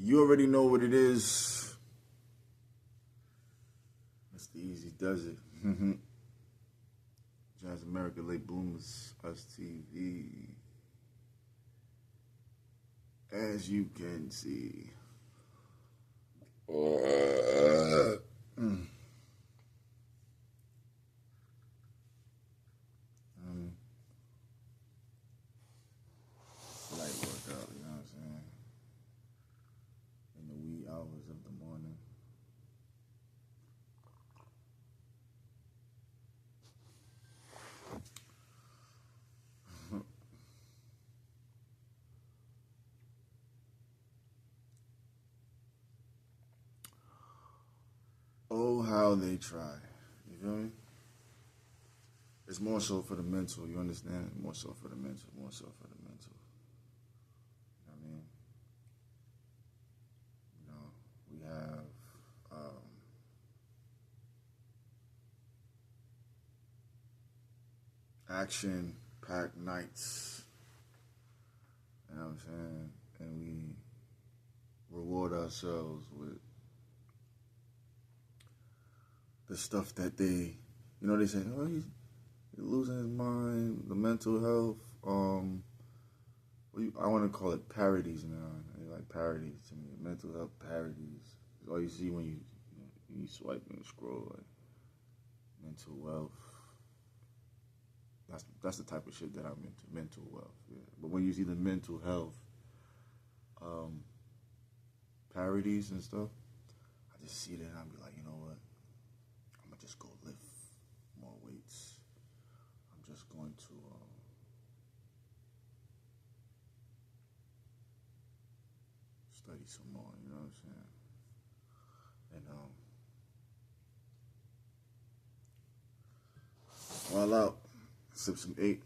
You already know what it is. Mr. Easy does it. Jazz America, Late Bloomers, Us TV. As you can see. Light workout, you know what I'm saying? In the wee hours of the morning. Oh, how they try. You feel me? It's more so for the mental, you understand? More so for the mental, more so for the mental. You know what I mean? You know, we have action-packed nights. You know what I'm saying? And we reward ourselves with the stuff that they, you know, they say, oh, he's losing his mind, the mental health. I want to call it parodies now. They like parodies to me. Mental health parodies. It's all you see when you swipe and scroll, like mental wealth. That's the type of shit that I'm into, mental wealth. Yeah. But when you see the mental health parodies and stuff, I just see that and I'll be like, you know what? I'm gonna just go lift more weights. I'm just going to study some more. You know what I'm saying? And while out, sip some 8.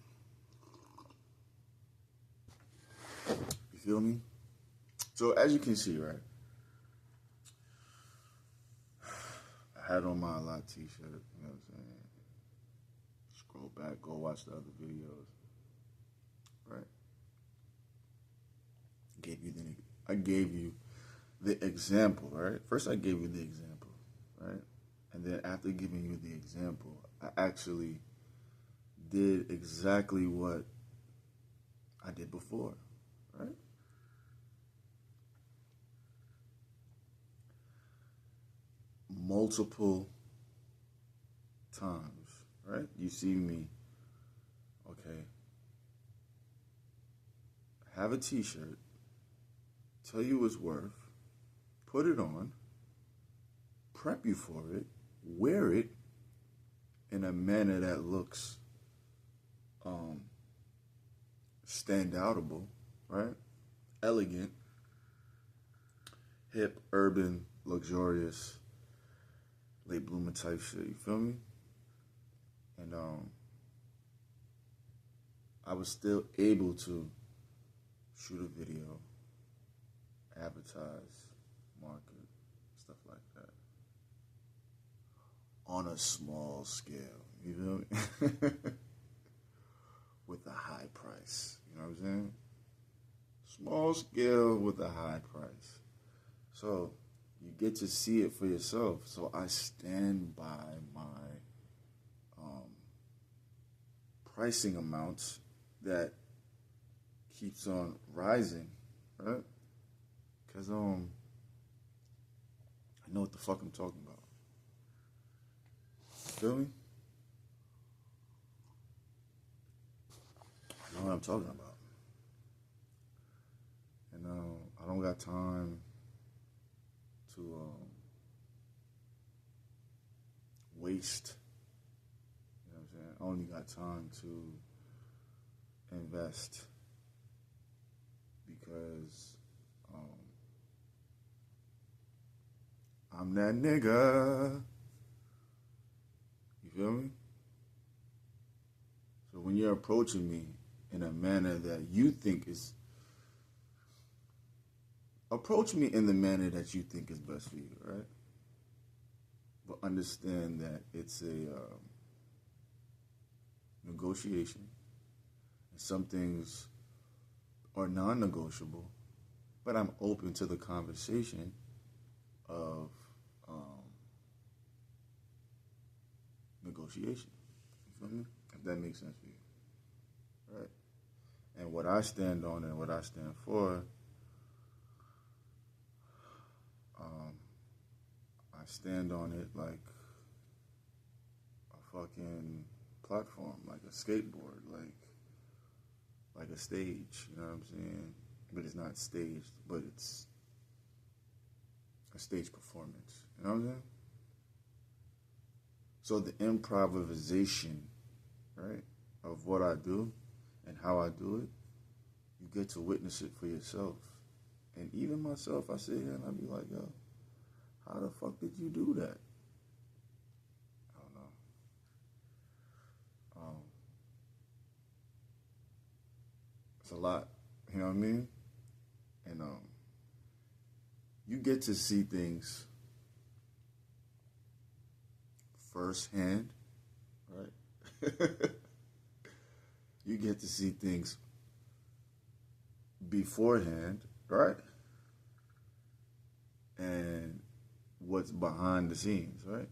You feel me? So as you can see, right? I had on my a lot t-shirt, you know what I'm saying? Scroll back, go watch the other videos. Right? I gave you the example, right? First I gave you the example, right? And then after giving you the example, I actually did exactly what I did before, right? Multiple times, right? You see me, okay, have a t-shirt, tell you it's worth, put it on, prep you for it, wear it in a manner that looks standoutable, right? Elegant, hip, urban, luxurious, late bloomer type shit, you feel me? And I was still able to shoot a video, advertise, market, stuff like that. On a small scale, you feel me? With a high price, you know what I'm saying? Small scale with a high price. So you get to see it for yourself. So I stand by my pricing amounts that keeps on rising, right? Because I know what the fuck I'm talking about. Feel me? I know what I'm talking about. And I don't got time to waste. You know what I'm saying? I only got time to invest because I'm that nigga. You feel me? So when you're approaching me in a manner that you think is, approach me in the manner that you think is best for you, right? But understand that it's a negotiation. Some things are non-negotiable, But I'm open to the conversation of negotiation. You feel me? If that makes sense for you, right? And what I stand on and what I stand for, um, I stand on it like a fucking platform, like a skateboard, like a stage. You know what I'm saying? But it's not staged, but it's a stage performance. You know what I'm saying? So the improvisation, right, of what I do and how I do it, you get to witness it for yourself. And even myself, I sit here and I be like, yo, how the fuck did you do that? I don't know. It's a lot. You know what I mean? And you get to see things firsthand, right? You get to see things beforehand, right? And what's behind the scenes, right?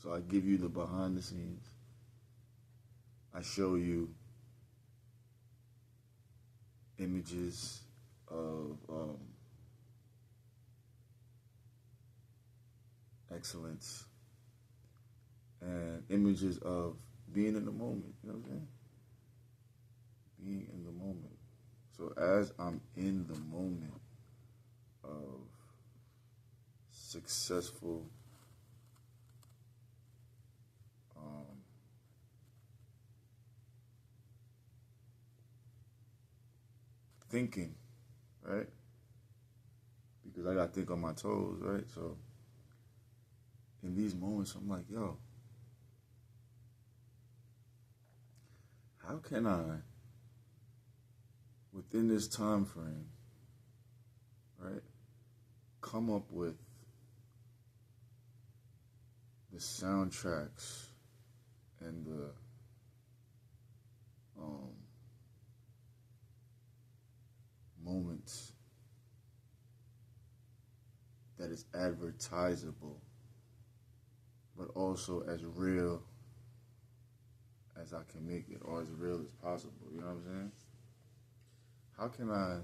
So I give you the behind the scenes. I show you images of excellence and images of being in the moment. You know what I'm saying? Being in the moment. So as I'm in the moment of successful thinking, right? Because I got to think on my toes, right? So in these moments, I'm like, yo, how can I, within this time frame, right, come up with the soundtracks and the moments that is advertisable, but also as real as I can make it, or as real as possible. You know what I'm saying? How can I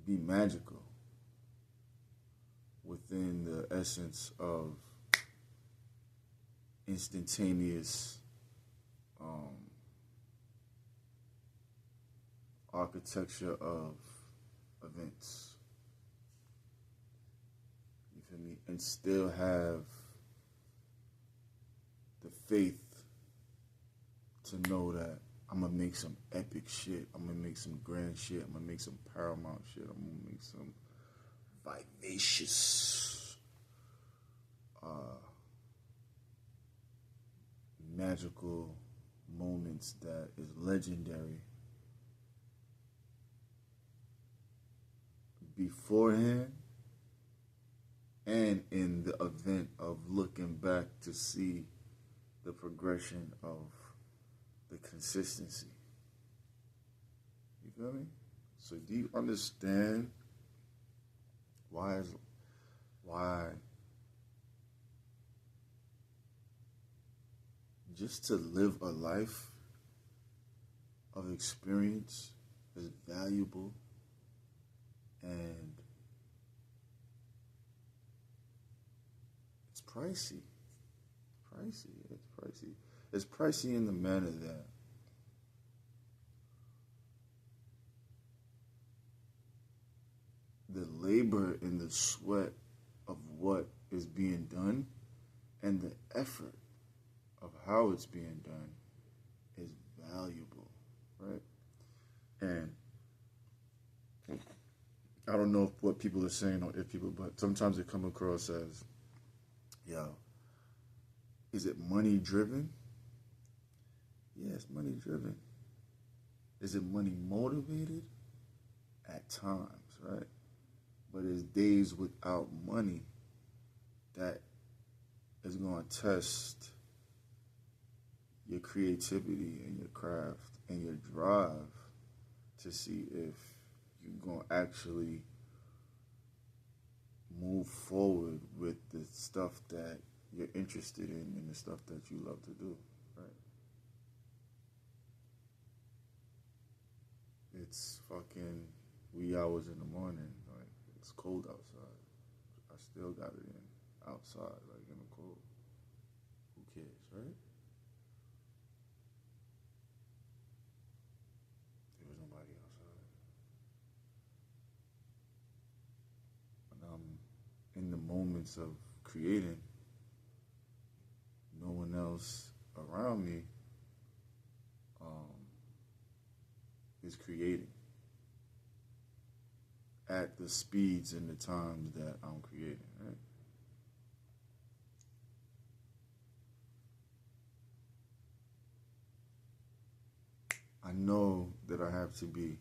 be magical within the essence of instantaneous architecture of events? You feel me? And still have the faith to know that I'm gonna make some epic shit. I'm gonna make some grand shit. I'm gonna make some paramount shit. I'm gonna make some vivacious, magical moments that is legendary beforehand and in the event of looking back to see the progression of the consistency. You feel me? So do you understand why just to live a life of experience is valuable and it's pricey. It's pricey in the manner that the labor and the sweat of what is being done and the effort of how it's being done is valuable, right? And I don't know what people are saying or if people, but sometimes it come across as, yo, is it money driven? Yeah, it's money driven. Is it money motivated? At times, right? But it's days without money that is going to test your creativity and your craft and your drive to see if you're going to actually move forward with the stuff that you're interested in and the stuff that you love to do, right? It's fucking wee hours in the morning. Like, it's cold outside. I still got it in outside, like in the cold. Who cares, right? There was nobody outside. When I'm in the moments of creating, no one else around me um, is creating at the speeds and the times that I'm creating, right? I know that I have to be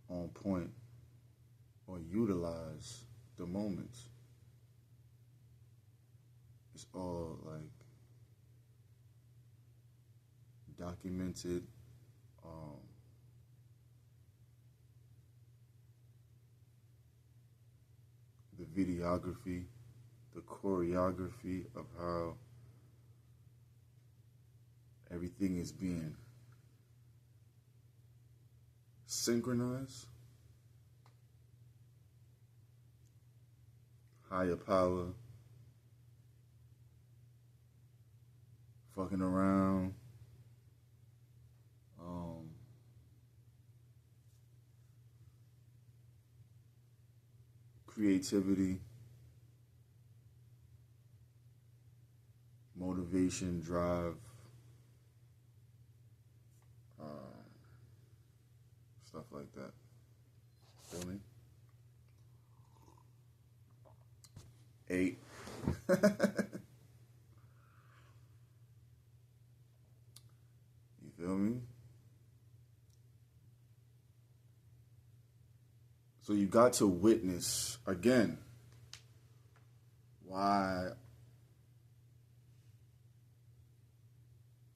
on point or utilize the moments. It's all like documented. Um, the videography, the choreography of how everything is being synchronized, higher power, fucking around, um, creativity, motivation, drive, stuff like that. Feel me? 8. You feel me? So you got to witness again why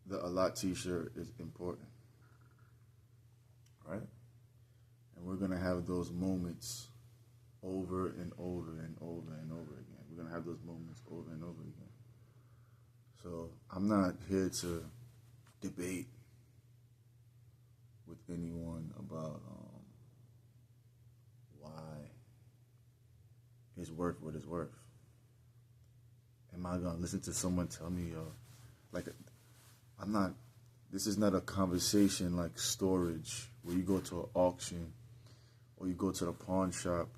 the a lot t-shirt is important, right? And we're gonna have those moments over and over and over and over again. We're gonna have those moments over and over again. So I'm not here to debate with anyone about why it's worth what it's worth. Am I gonna listen to someone tell me, like, I'm not. This is not a conversation like storage where you go to an auction or you go to the pawn shop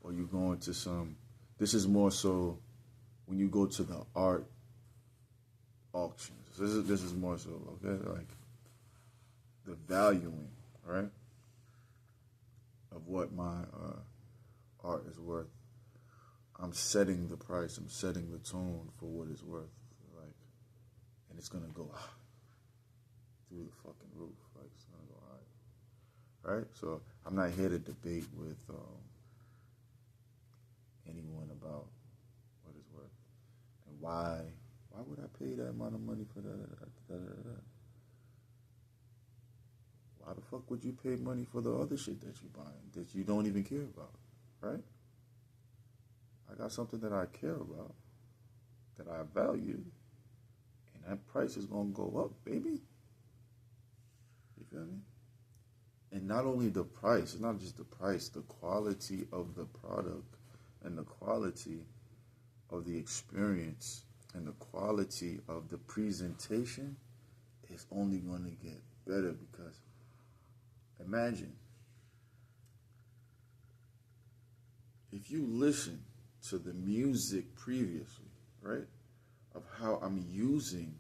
or you go into some. This is more so when you go to the art auctions. This is more so, okay, like the valuing, right, of what my art is worth. I'm setting the price. I'm setting the tone for what it's worth, like, and it's gonna go through the fucking roof. Like, it's gonna go high, right? So I'm not here to debate with anyone about what it's worth and why. Why would I pay that amount of money for that? Why the fuck would you pay money for the other shit that you buying that you don't even care about, right? I got something that I care about, that I value, and that price is gonna go up, baby. You feel me? And not only the price, it's not just the price, the quality of the product and the quality of the experience and the quality of the presentation is only going to get better because imagine if you listen to the music previously, right, of how I'm using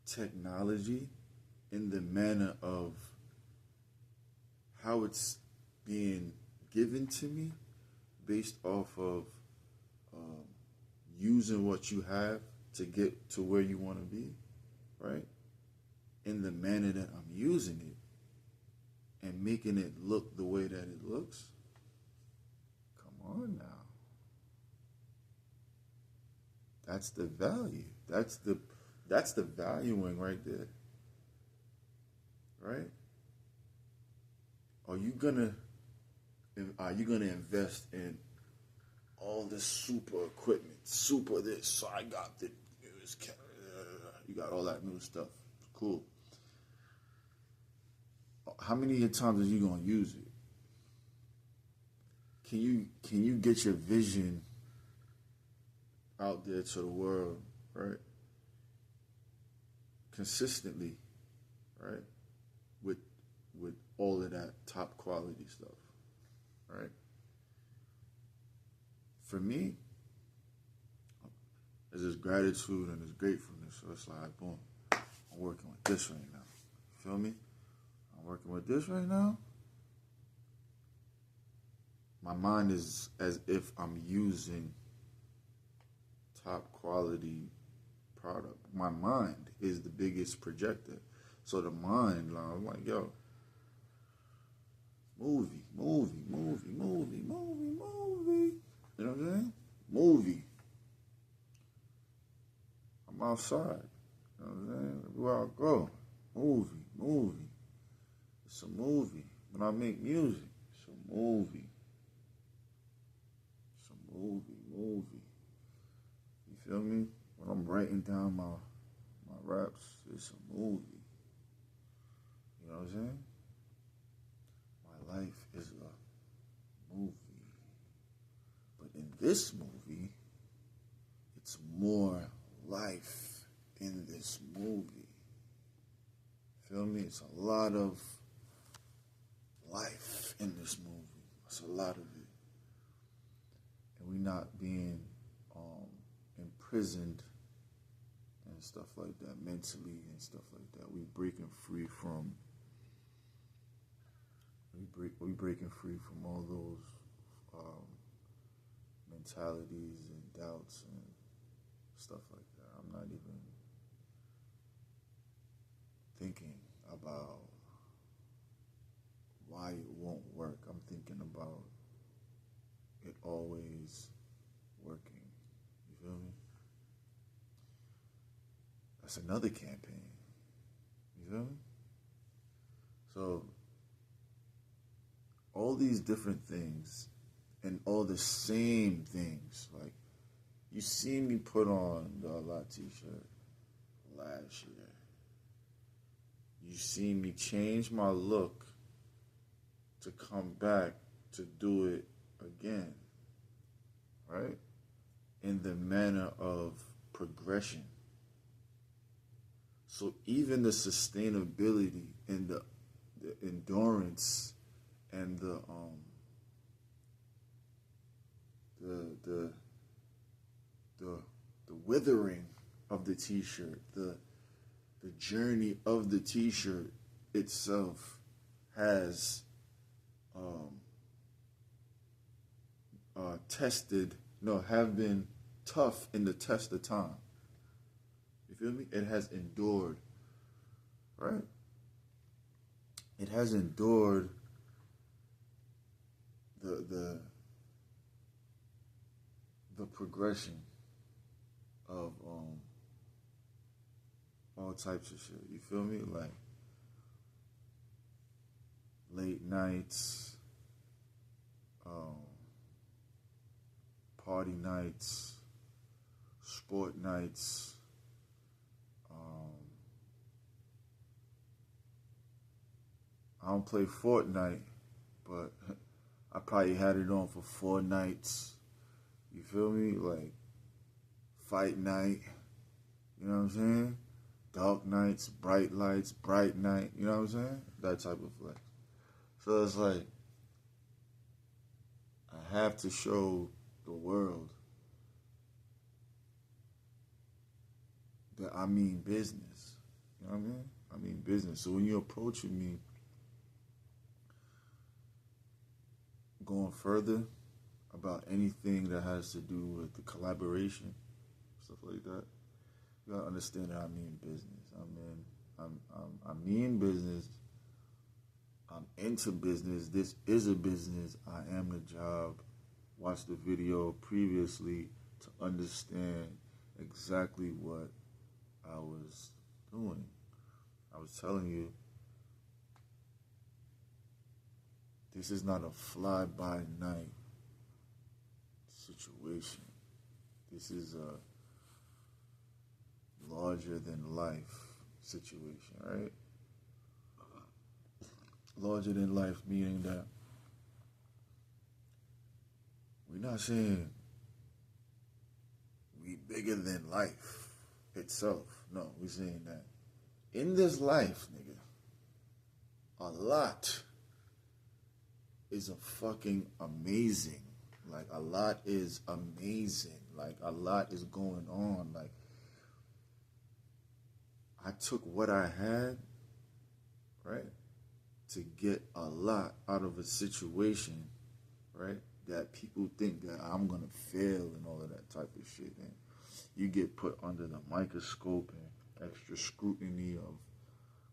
technology in the manner of how it's being given to me based off of using what you have to get to where you want to be, right? In the manner that I'm using it and making it look the way that it looks. Come on now. That's the value. That's the That's the valuing right there, right? Are you gonna invest in all this super equipment, super this? So I got the newest camera. You got all that new stuff. Cool. How many times are you gonna use it? Can you get your vision out there to the world, right? Consistently, right? With all of that top quality stuff, right? For me, there's this gratitude and this gratefulness. So it's like, boom, I'm working with this right now. You feel me? I'm working with this right now. My mind is as if I'm using top quality product. My mind is the biggest projector. So the mind, I'm like, yo, movie. You know what I'm saying? Movie. I'm outside. You know what I'm saying? Everywhere I go. Movie. It's a movie. When I make music, it's a movie. It's a movie. You feel me? When I'm writing down my raps, it's a movie. You know what I'm saying? My life is a movie. But in this movie, it's more life in this movie. Feel me? It's a lot of life in this movie. It's a lot of it. And we not being imprisoned and stuff like that, mentally and stuff like that. We breaking free from all those mentalities and doubts and stuff like that. I'm not even thinking about why it won't work. I'm thinking about it always working. You feel me? That's another campaign. You feel me? So, all these different things and all the same things. Like, you see me put on the Allah t-shirt last year. You see me change my look to come back to do it again, right? In the manner of progression. So even the sustainability and the endurance and the withering of the t-shirt, the journey of the t-shirt itself has have been tough in the test of time. You feel me? It has endured, right? It has endured the progression of all types of shit. You feel me? Like late nights, party nights, sport nights, I don't play Fortnite, but I probably had it on for 4 nights. You feel me? Like fight night, you know what I'm saying? Dark nights, bright lights, bright night, you know what I'm saying? That type of flex. So it's like, I have to show the world that I mean business. You know what I mean? I mean business. So when you're approaching me, going further about anything that has to do with the collaboration, stuff like that, you gotta understand that I mean business. I mean business. I'm into business. This is a business. I am the job. Watch the video previously to understand exactly what I was doing. I was telling you, this is not a fly-by-night situation. This is a larger-than-life situation, right? Larger-than-life meaning that we're not saying we bigger than life itself. No, we're saying that in this life, nigga, a lot is a fucking amazing. Like, a lot is amazing. Like, a lot is going on. Like, I took what I had, right, to get a lot out of a situation, right, that people think that I'm going to fail and all of that type of shit. And you get put under the microscope and extra scrutiny of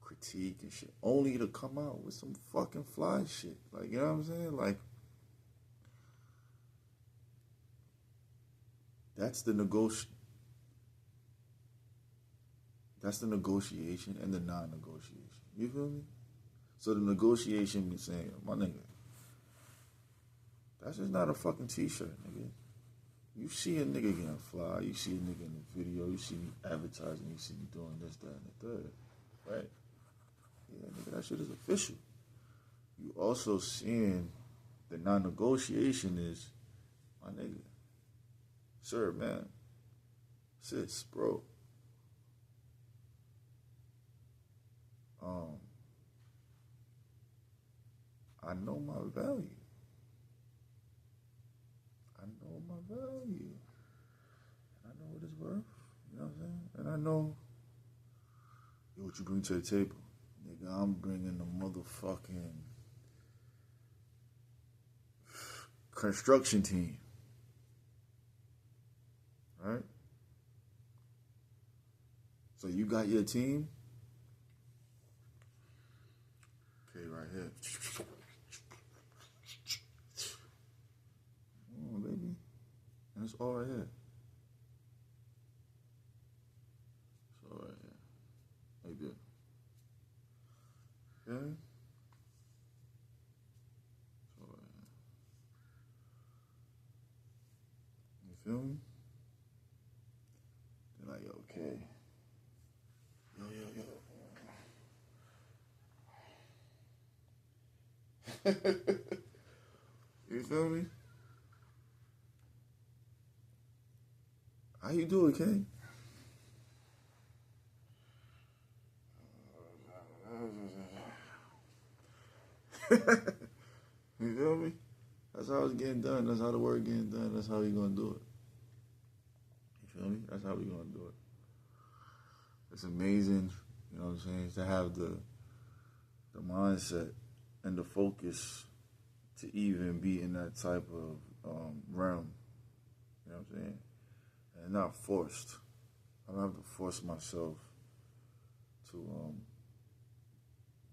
critique and shit, only to come out with some fucking fly shit. Like, you know what I'm saying? Like, that's the negotiation and the non-negotiation. You feel me? So the negotiation means saying, my nigga, that's just not a fucking t-shirt, nigga. You see a nigga getting fly, you see a nigga in the video, you see me advertising, you see me doing this, that, and the third, right? Yeah, nigga, that shit is official. You also seeing the non-negotiation is, my nigga, sir, man, sis, bro, I know my value. I know my value. I know what it's worth. You know what I'm saying? And I know what you bring to the table. Nigga, I'm bringing the motherfucking construction team. Right? So you got your team? Okay, right here. Oh, baby. And it's all right here. It's all right here. Like that. Okay? It's all right here. You feel me? They're like, okay. Yo. You feel me? How you doing, King? You feel me? That's how it's getting done. That's how the work getting done. That's how we gonna do it. You feel me? That's how we gonna do it. It's amazing, you know what I'm saying, to have the mindset and the focus to even be in that type of realm. You know what I'm saying? And not forced. I don't have to force myself to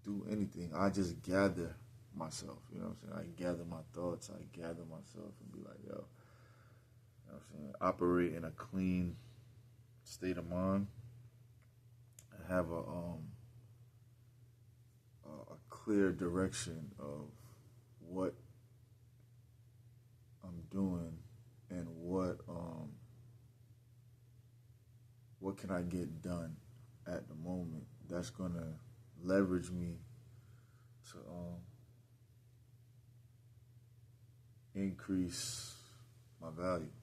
do anything. I just gather myself. You know what I'm saying? I gather my thoughts. I gather myself and be like, yo, you know what I'm saying? Operate in a clean state of mind. And have a clear direction of what I'm doing and what can I get done at the moment that's gonna leverage me to increase my value.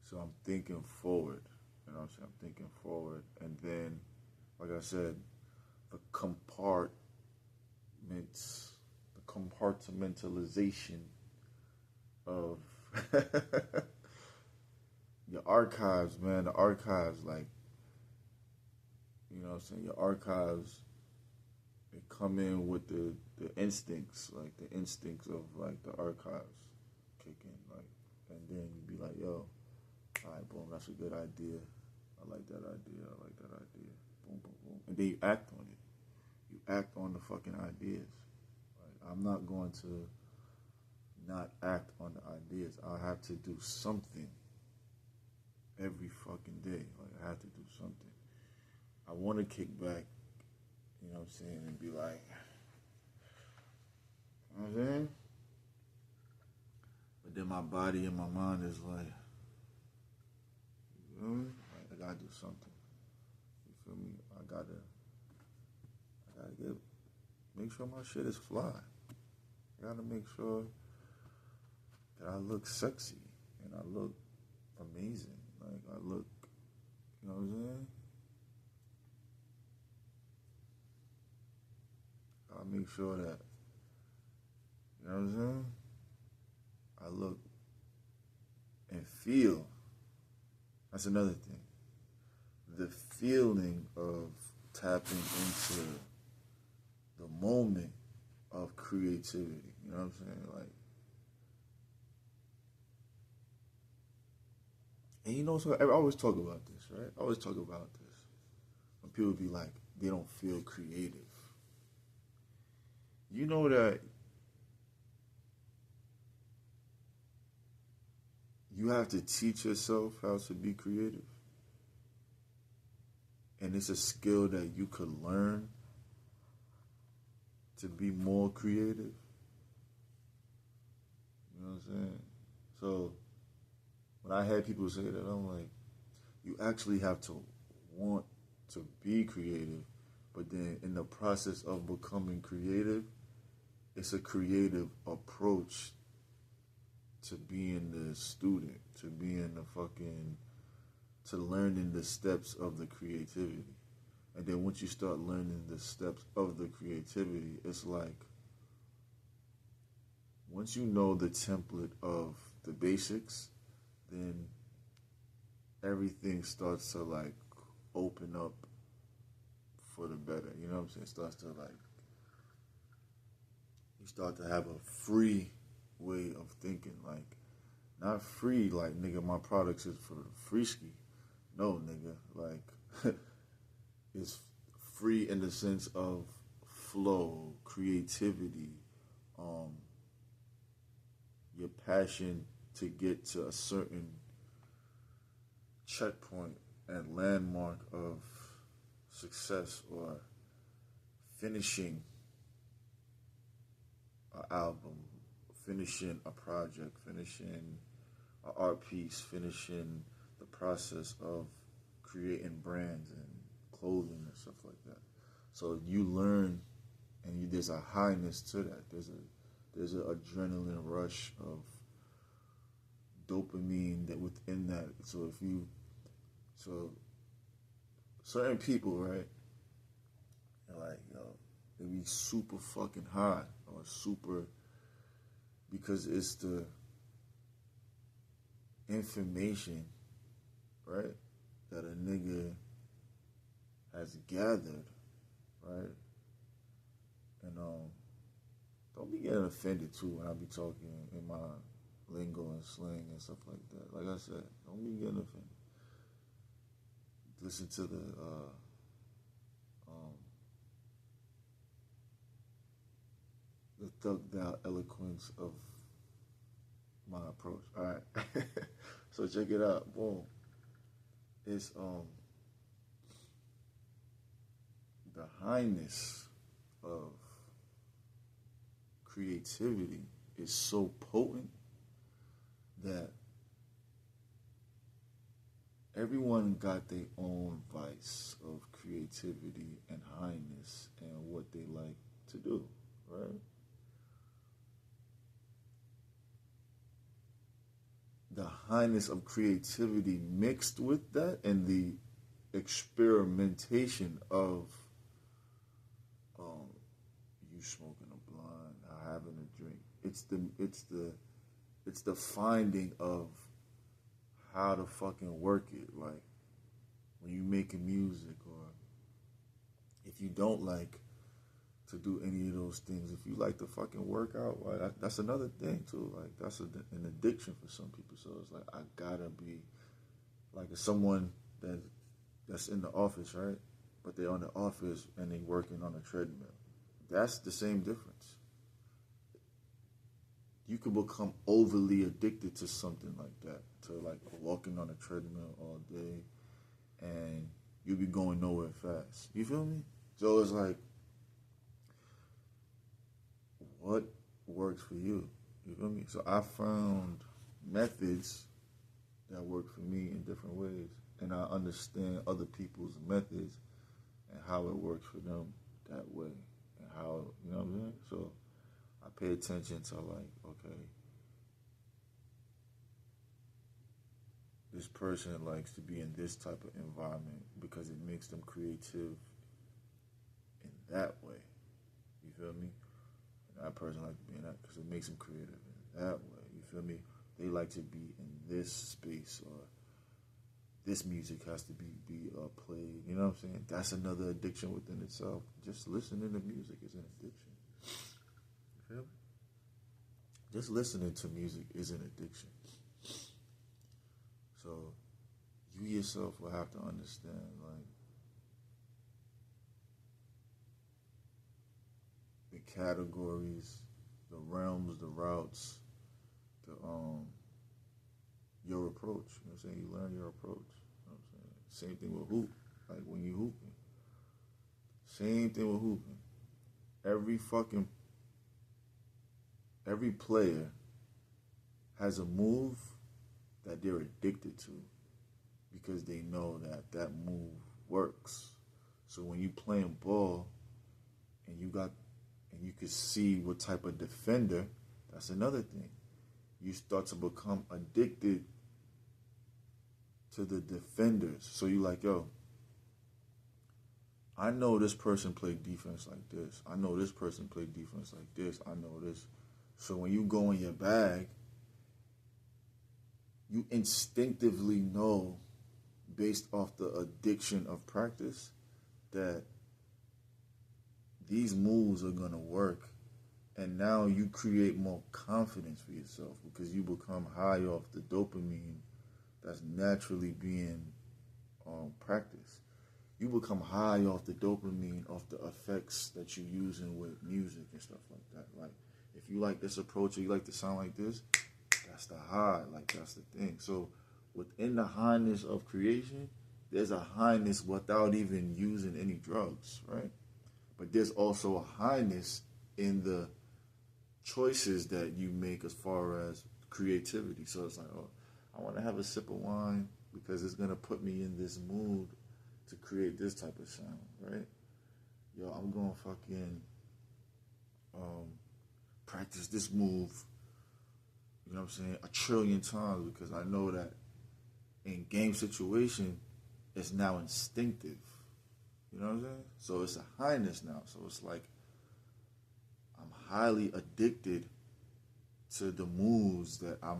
So I'm thinking forward. You know what I'm saying? I'm thinking forward, and then, like I said, the compartmentalization of your archives, man. The archives, like, you know what I'm saying? Your archives, they come in with the instincts, like the instincts of like the archives kick in, like, and then you be like, yo, all right, boom, that's a good idea. I like that idea. I like that idea. Boom, boom, boom. And then you act on it. You act on the fucking ideas. Like, I'm not going to not act on the ideas. I have to do something day. Like, I have to do something. I want to kick back, you know what I'm saying, and be like, you know what I'm saying? But then my body and my mind is like, you know, like, I gotta do something. You feel me? I gotta make sure my shit is fly. I gotta make sure that I look sexy and I look amazing. Like, I look, you know what I'm saying? I make sure that, you know what I'm saying? I look and feel. That's another thing. The feeling of tapping into the moment of creativity. You know what I'm saying? Like, and you know, so I always talk about this, right? I always talk about this. When people be like, they don't feel creative. You know that you have to teach yourself how to be creative. And it's a skill that you could learn to be more creative. You know what I'm saying? So when I had people say that, I'm like, you actually have to want to be creative, but then in the process of becoming creative, it's a creative approach to being the student, to being to learning the steps of the creativity. And then once you start learning the steps of the creativity, it's like, once you know the template of the basics, then everything starts to like open up for the better. You know what I'm saying? It starts to like, you start to have a free way of thinking. Like, not free like, nigga, my products is for free ski. No, nigga, like, it's free in the sense of flow, creativity, your passion to get to a certain checkpoint and landmark of success, or finishing an album, finishing a project, finishing an art piece, finishing the process of creating brands and clothing and stuff like that. So you learn, and there's a highness to that. There's an adrenaline rush of dopamine that within that. So certain people, right, they're like, yo, they be super fucking high, or super, because it's the information, right, that a nigga has gathered, right? And don't be getting offended too when I be talking in my lingo and slang and stuff like that. Like I said, don't be getting offended. Listen to the thugged out eloquence of my approach. All right. So check it out. Boom. It's the highness of creativity is so potent that everyone got their own vice of creativity and highness and what they like to do, right? The highness of creativity mixed with that, and the experimentation of you smoking a blunt, having a drink. It's the finding of how to fucking work it. Like, when you making music, or if you don't like to do any of those things, if you like to fucking work out, like, that's another thing too. Like, that's an addiction for some people. So it's like, I gotta be like, someone that's in the office, right? But they're on the office and they working on a treadmill. That's the same difference. You could become overly addicted to something like that, to like walking on a treadmill all day, and you'll be going nowhere fast. You feel me? So it's like, what works for you? You feel me? So I found methods that work for me in different ways, and I understand other people's methods and how it works for them that way, and how, you know what I'm saying? So I pay attention to, like, okay, this person likes to be in this type of environment because it makes them creative in that way. You feel me? And that person likes to be in that because it makes them creative in that way. You feel me? They like to be in this space, or this music has to be played. You know what I'm saying? That's another addiction within itself. Just listening to music is an addiction. You feel me? Just listening to music is an addiction. So you yourself will have to understand, like, the categories, the realms, the routes, the your approach. You know what I'm saying? You learn your approach. You know what I'm saying? Same thing with hoop. Like when you hooping. Same thing with hooping. Every player has a move that they're addicted to because they know that that move works. So when you playing ball and you can see what type of defender, that's another thing. You start to become addicted to the defenders. So you like, yo, I know this person played defense like this. I know this person played defense like this. I know this. So when you go in your bag, you instinctively know, based off the addiction of practice, that these moves are going to work. And now you create more confidence for yourself because you become high off the dopamine that's naturally being practiced. You become high off the dopamine, off the effects that you're using with music and stuff like that. Like, if you like this approach or you like to sound like this, that's the high. Like, that's the thing. So within the highness of creation, there's a highness without even using any drugs, right? But there's also a highness in the choices that you make as far as creativity. So it's like, oh, I want to have a sip of wine because it's going to put me in this mood to create this type of sound, right? Yo, I'm going to fucking practice this move, you know what I'm saying, 1 trillion times because I know that in game situation, it's now instinctive. You know what I'm saying? So it's a highness now. So it's like I'm highly addicted to the moves that I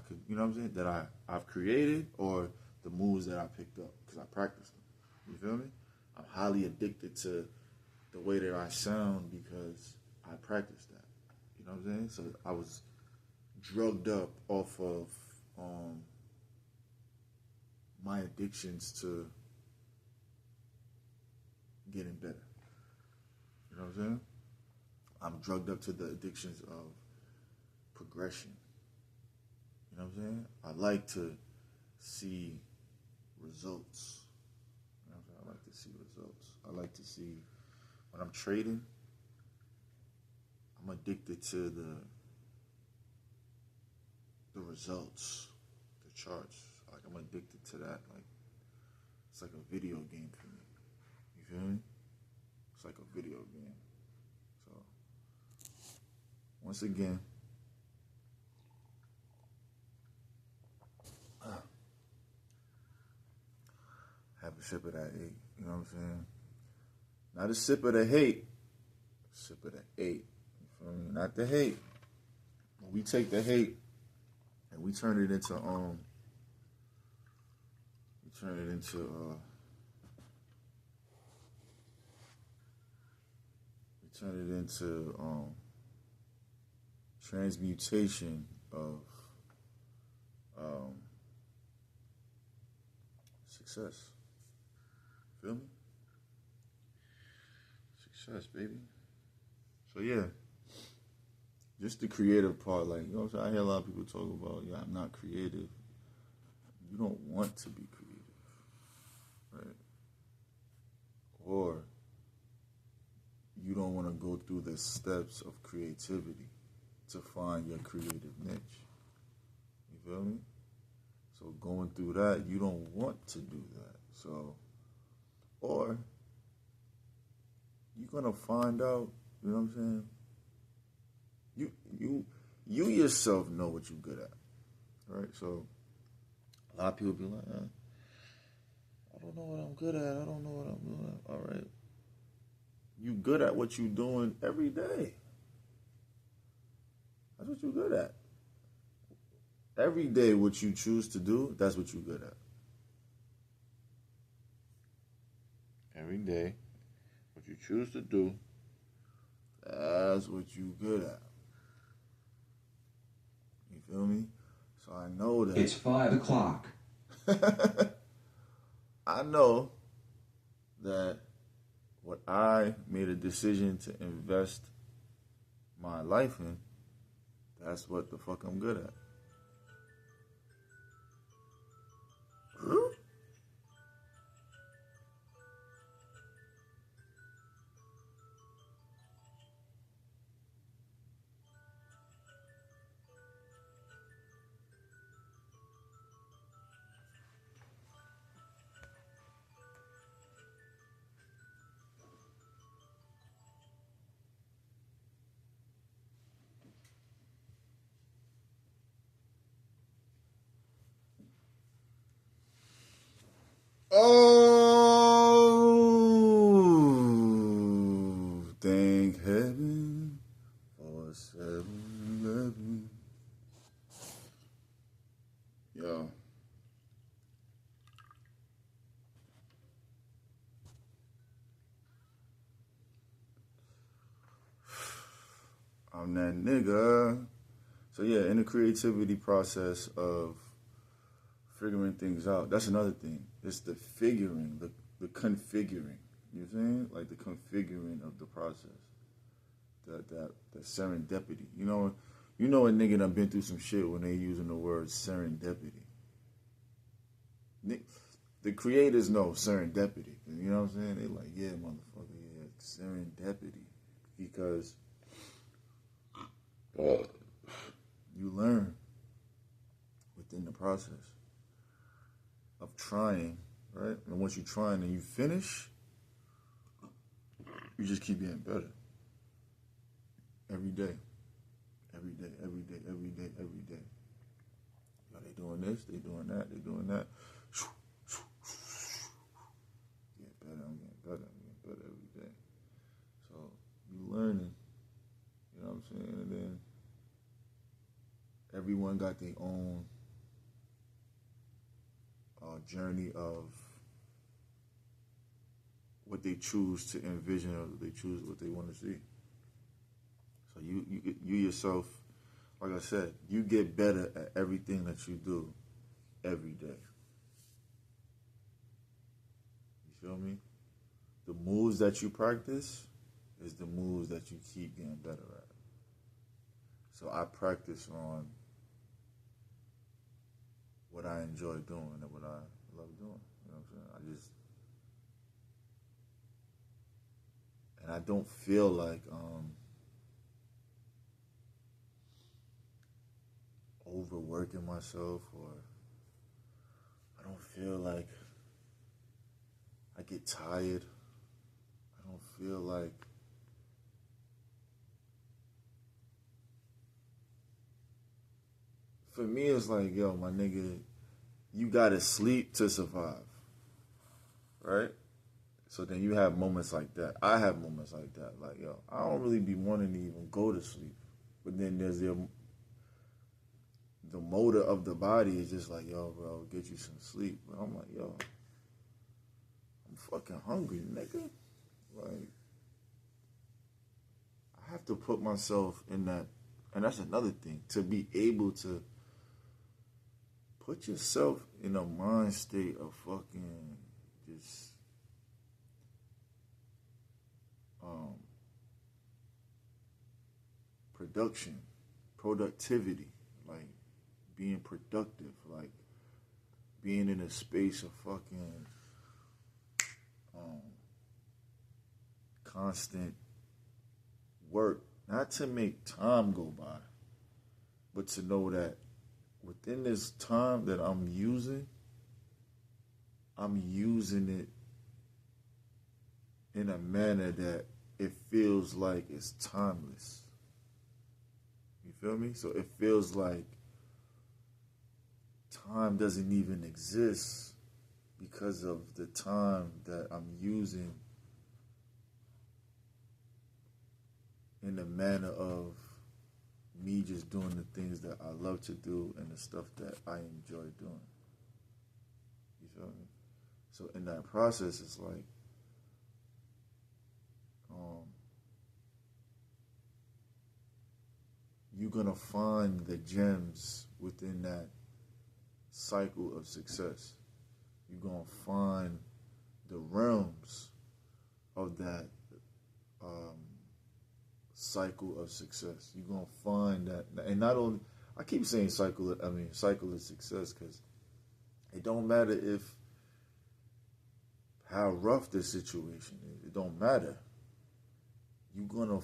could, you know what I'm saying, that I've created, or the moves that I picked up because I practiced them. You feel me? I'm highly addicted to the way that I sound because I practiced that. You know what I'm saying? So I was drugged up off of my addictions to getting better. You know what I'm saying? I'm drugged up to the addictions of progression. You know what I'm saying? I like to see results. You know what I'm saying? I like to see results. I like to see, when I'm trading, I'm addicted to the results, the charts. Like, I'm addicted to that. Like, it's like a video game for me. You feel me? It's like a video game. So, once again, have a sip of that hate. You know what I'm saying? Not a sip of the hate. A sip of the hate. You feel me? Not the hate. When we take the hate and we turn it into transmutation of success. Feel me? Success, baby. So yeah, just the creative part. Like, you know what I'm saying? I hear a lot of people talk about, yeah, I'm not creative. You don't want to be creative, the steps of creativity to find your creative niche. You feel me? So going through that, you don't want to do that. So, or you're gonna find out. You know what I'm saying? You yourself know what you're good at, right? So a lot of people be like, I don't know what I'm good at. I don't know what I'm good at. All right, you good at what you're doing every day. That's what you're good at. Every day, what you choose to do, that's what you're good at. Every day, what you choose to do, that's what you're good at. You feel me? So I know that. It's 5 o'clock. I know that what I made a decision to invest my life in, that's what the fuck I'm good at. Huh? Oh, thank heaven for 7-Eleven. Yo. I'm that nigga. So yeah, in the creativity process of figuring things out, that's another thing. It's the figuring, the configuring. You know what I'm saying? Like the configuring of the process. The serendipity. You know a nigga done been through some shit when they using the word serendipity. The creators know serendipity. You know what I'm saying? They like, yeah, motherfucker, yeah, serendipity. Because you learn within the process of trying, right? And once you try and you finish, you just keep getting better. Every day. Every day, every day, every day, every day. Yo, they doing this, they doing that, they doing that. Get better, I'm getting better, I'm getting better every day. So you learning, you know what I'm saying? And then everyone got their own journey of what they choose to envision or they choose what they want to see. So you yourself, like I said, you get better at everything that you do every day. You feel me? The moves that you practice is the moves that you keep getting better at. So I practice on what I enjoy doing and what I love doing. You know what I'm saying? And I don't feel like overworking myself, or I don't feel like I get tired. I don't feel like for me it's like, yo, my nigga, you gotta sleep to survive. Right? So then you have moments like that. I have moments like that. Like, yo, I don't really be wanting to even go to sleep. But then there's the motor of the body is just like, yo, bro, get you some sleep. But I'm like, yo, I'm fucking hungry, nigga. Like, I have to put myself in that. And that's another thing. To be able to put yourself in a mind state of fucking just productivity, like being productive, like being in a space of fucking constant work, not to make time go by, but to know that within this time that I'm using it in a manner that it feels like it's timeless. You feel me? So it feels like time doesn't even exist because of the time that I'm using in the manner of me just doing the things that I love to do and the stuff that I enjoy doing. You feel me? So in that process, it's like, you're gonna find the gems within that cycle of success. You're gonna find the realms of that cycle of success. You're gonna find that, and not only I keep saying cycle of success because it don't matter if how rough the situation is. It don't matter. You're gonna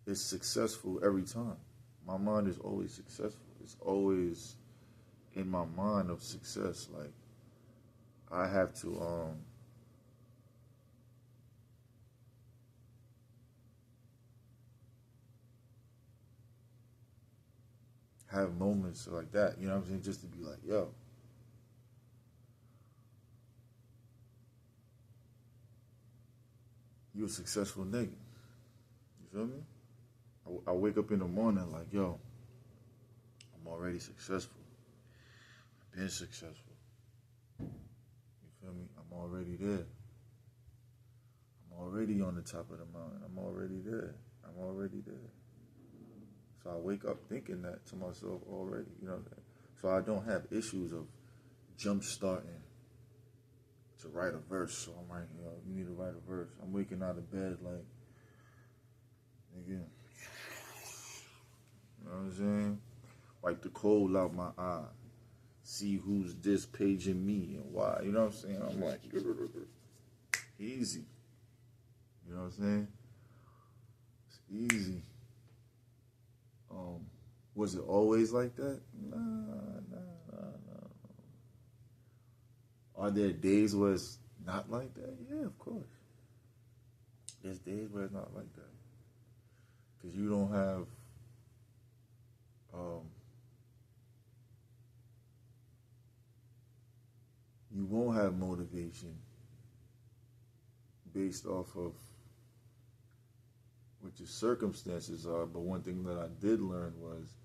it's successful every time. My mind is always successful. It's always in my mind of success. Like I have to have moments like that, you know what I'm saying? Just to be like, yo, you a successful nigga. You feel me? I wake up in the morning like, yo, I'm already successful. I've been successful. You feel me? I'm already there. I'm already on the top of the mountain. I'm already there. I'm already there. So I wake up thinking that to myself already, you know what I'm saying? So I don't have issues of jump starting to write a verse. So I'm like, yo, you need to write a verse. I'm waking out of bed like, nigga, you know what I'm saying? Wipe the cold out my eye. See who's this paging me and why. You know what I'm saying? I'm like, easy. You know what I'm saying? It's easy. Was it always like that? Nah. Are there days where it's not like that? Yeah, of course. There's days where it's not like that. Because you don't have you won't have motivation based off of what your circumstances are. But one thing that I did learn was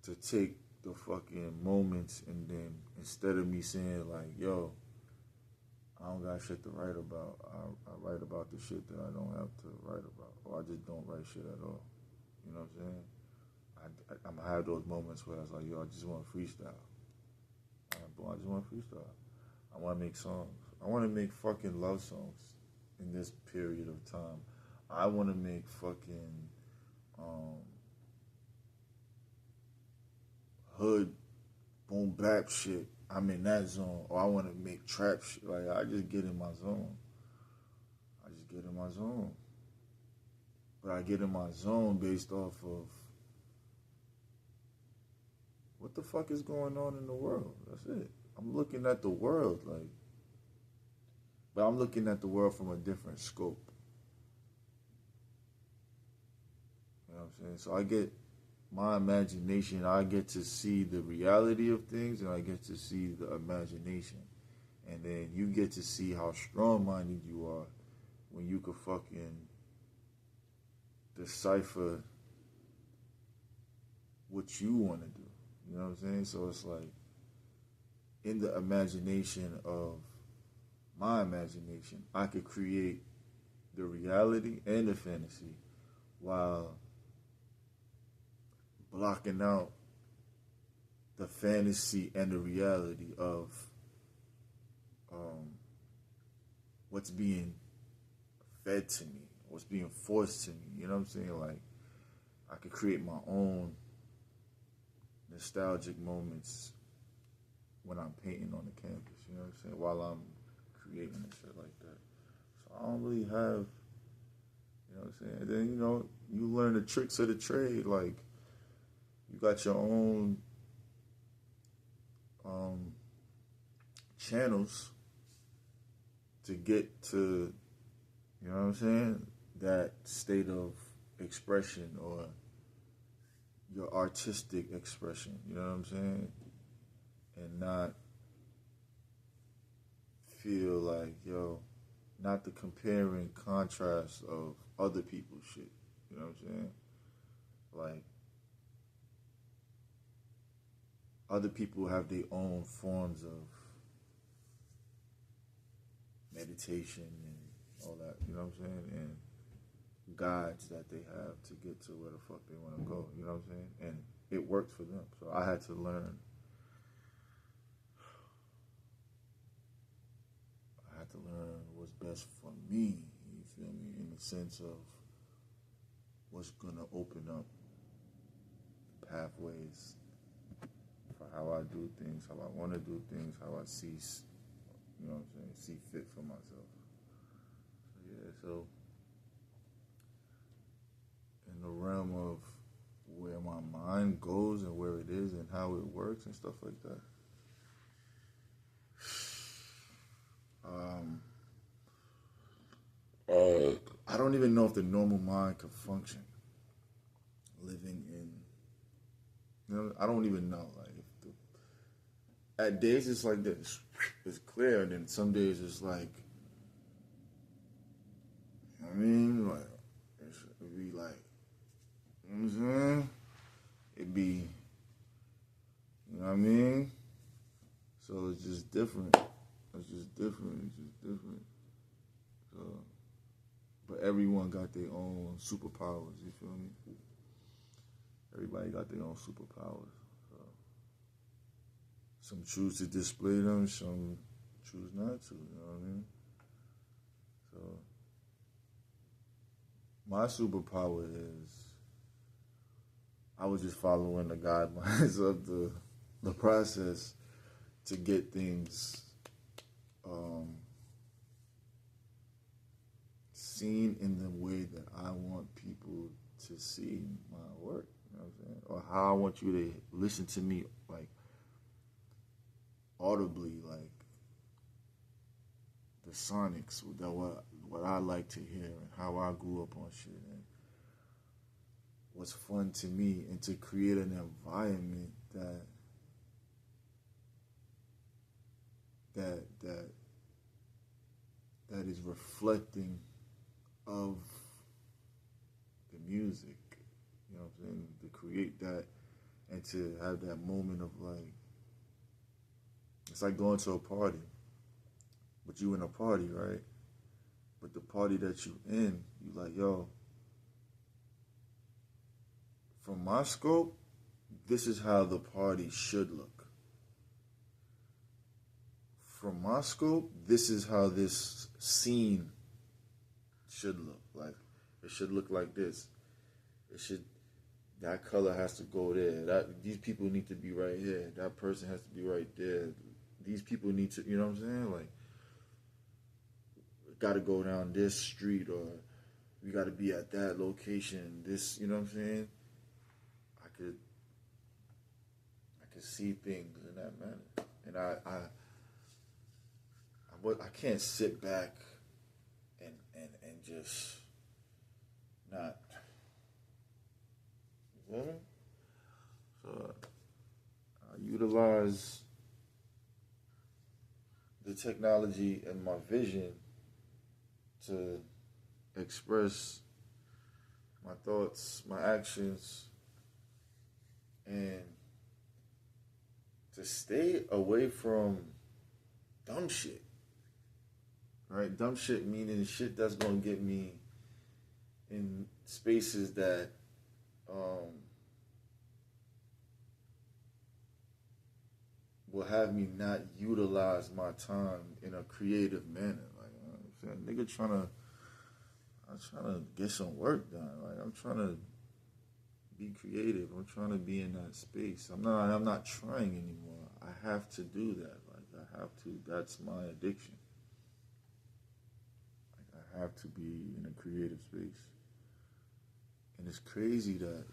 to take the fucking moments and then instead of me saying like, yo, I don't got shit to write about, I write about the shit that I don't have to write about, or I just don't write shit at all. You know what I'm saying? I'm gonna have those moments where I was like, yo, I just want to freestyle. I just want to freestyle. I want to make songs. I want to make fucking love songs in this period of time. I want to make fucking hood boom bap shit. I'm in that zone. Or I want to make trap shit. Like, I just get in my zone. But I get in my zone based off of what the fuck is going on in the world. That's it. I'm looking at the world like, but I'm looking at the world from a different scope. You know what I'm saying? So I get my imagination, I get to see the reality of things, and I get to see the imagination. And then you get to see how strong-minded you are when you could fucking decipher what you want to do. You know what I'm saying? So it's like, in the imagination of my imagination, I could create the reality and the fantasy while blocking out the fantasy and the reality of what's being fed to me, what's being forced to me. You know what I'm saying? Like, I could create my own nostalgic moments when I'm painting on the canvas, you know what I'm saying, while I'm creating and shit like that. So I don't really have, You know what I'm saying? And then, you learn the tricks of the trade. Like, you got your own channels to get to, you know what I'm saying, that state of expression or your artistic expression, you know what I'm saying? And not feel like, not the comparing contrast of other people's shit, you know what I'm saying? Like, other people have their own forms of meditation and all that, you know what I'm saying? And guides that they have to get to where the fuck they want to go, you know what I'm saying? And it worked for them. So I had to learn. What's best for me, you feel me? In the sense of what's going to open up pathways for how I do things, how I want to do things, how I see, you know what I'm saying, see fit for myself. So in the realm of where my mind goes and where it is and how it works and stuff like that, I don't even know if the normal mind could function living in, I don't even know. Like, at days it's like this, it's clear, and then some days it's like, you know what I mean? Like, it'd be like, you know what I'm saying? It'd be, you know what I mean? So it's just different. It's just different. So, but everyone got their own superpowers, you feel me? Everybody got their own superpowers. So, some choose to display them, some choose not to, you know what I mean? So, my superpower is I was just following the guidelines of the process to get things seen in the way that I want people to see my work, you know what I'm saying? Or how I want you to listen to me, like, audibly, like, the sonics, what I like to hear and how I grew up on shit and what's fun to me, and to create an environment that is reflecting of the music, you know what I'm saying? To create that and to have that moment of like, it's like going to a party, but you in a party, right? But the party that you in, you like, from my scope, this is how the party should look. From my scope, this is how this scene should look. Like, it should look like this. That color has to go there. These people need to be right here. That person has to be right there. These people need to, you know what I'm saying? Like, got to go down this street, or we got to be at that location. This, you know what I'm saying? I could see things in that manner, and I can't sit back and just not. You know what I mean? So I utilize the technology and my vision to express my thoughts, my actions, and to stay away from dumb shit. Right? Dumb shit meaning shit that's gonna get me in spaces that will have me not utilize my time in a creative manner. Like, you know what I'm saying? Nigga I'm trying to get some work done. Like, I'm trying to be creative. I'm trying to be in that space. I'm not trying anymore. I have to do that. Like, I have to. That's my addiction. Like, I have to be in a creative space. And it's crazy that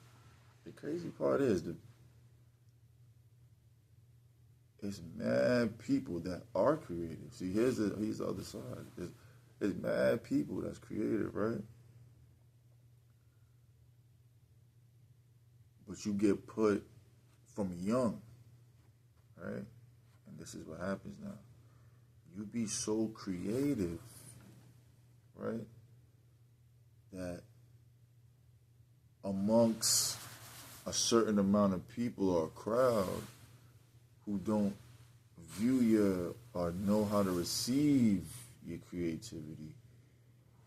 the crazy part is it's mad people that are creative. See, here's the other side. It's mad people that's creative, right? But you get put from young, right? And this is what happens now. You be so creative, right? That amongst a certain amount of people or a crowd who don't view your or know how to receive your creativity,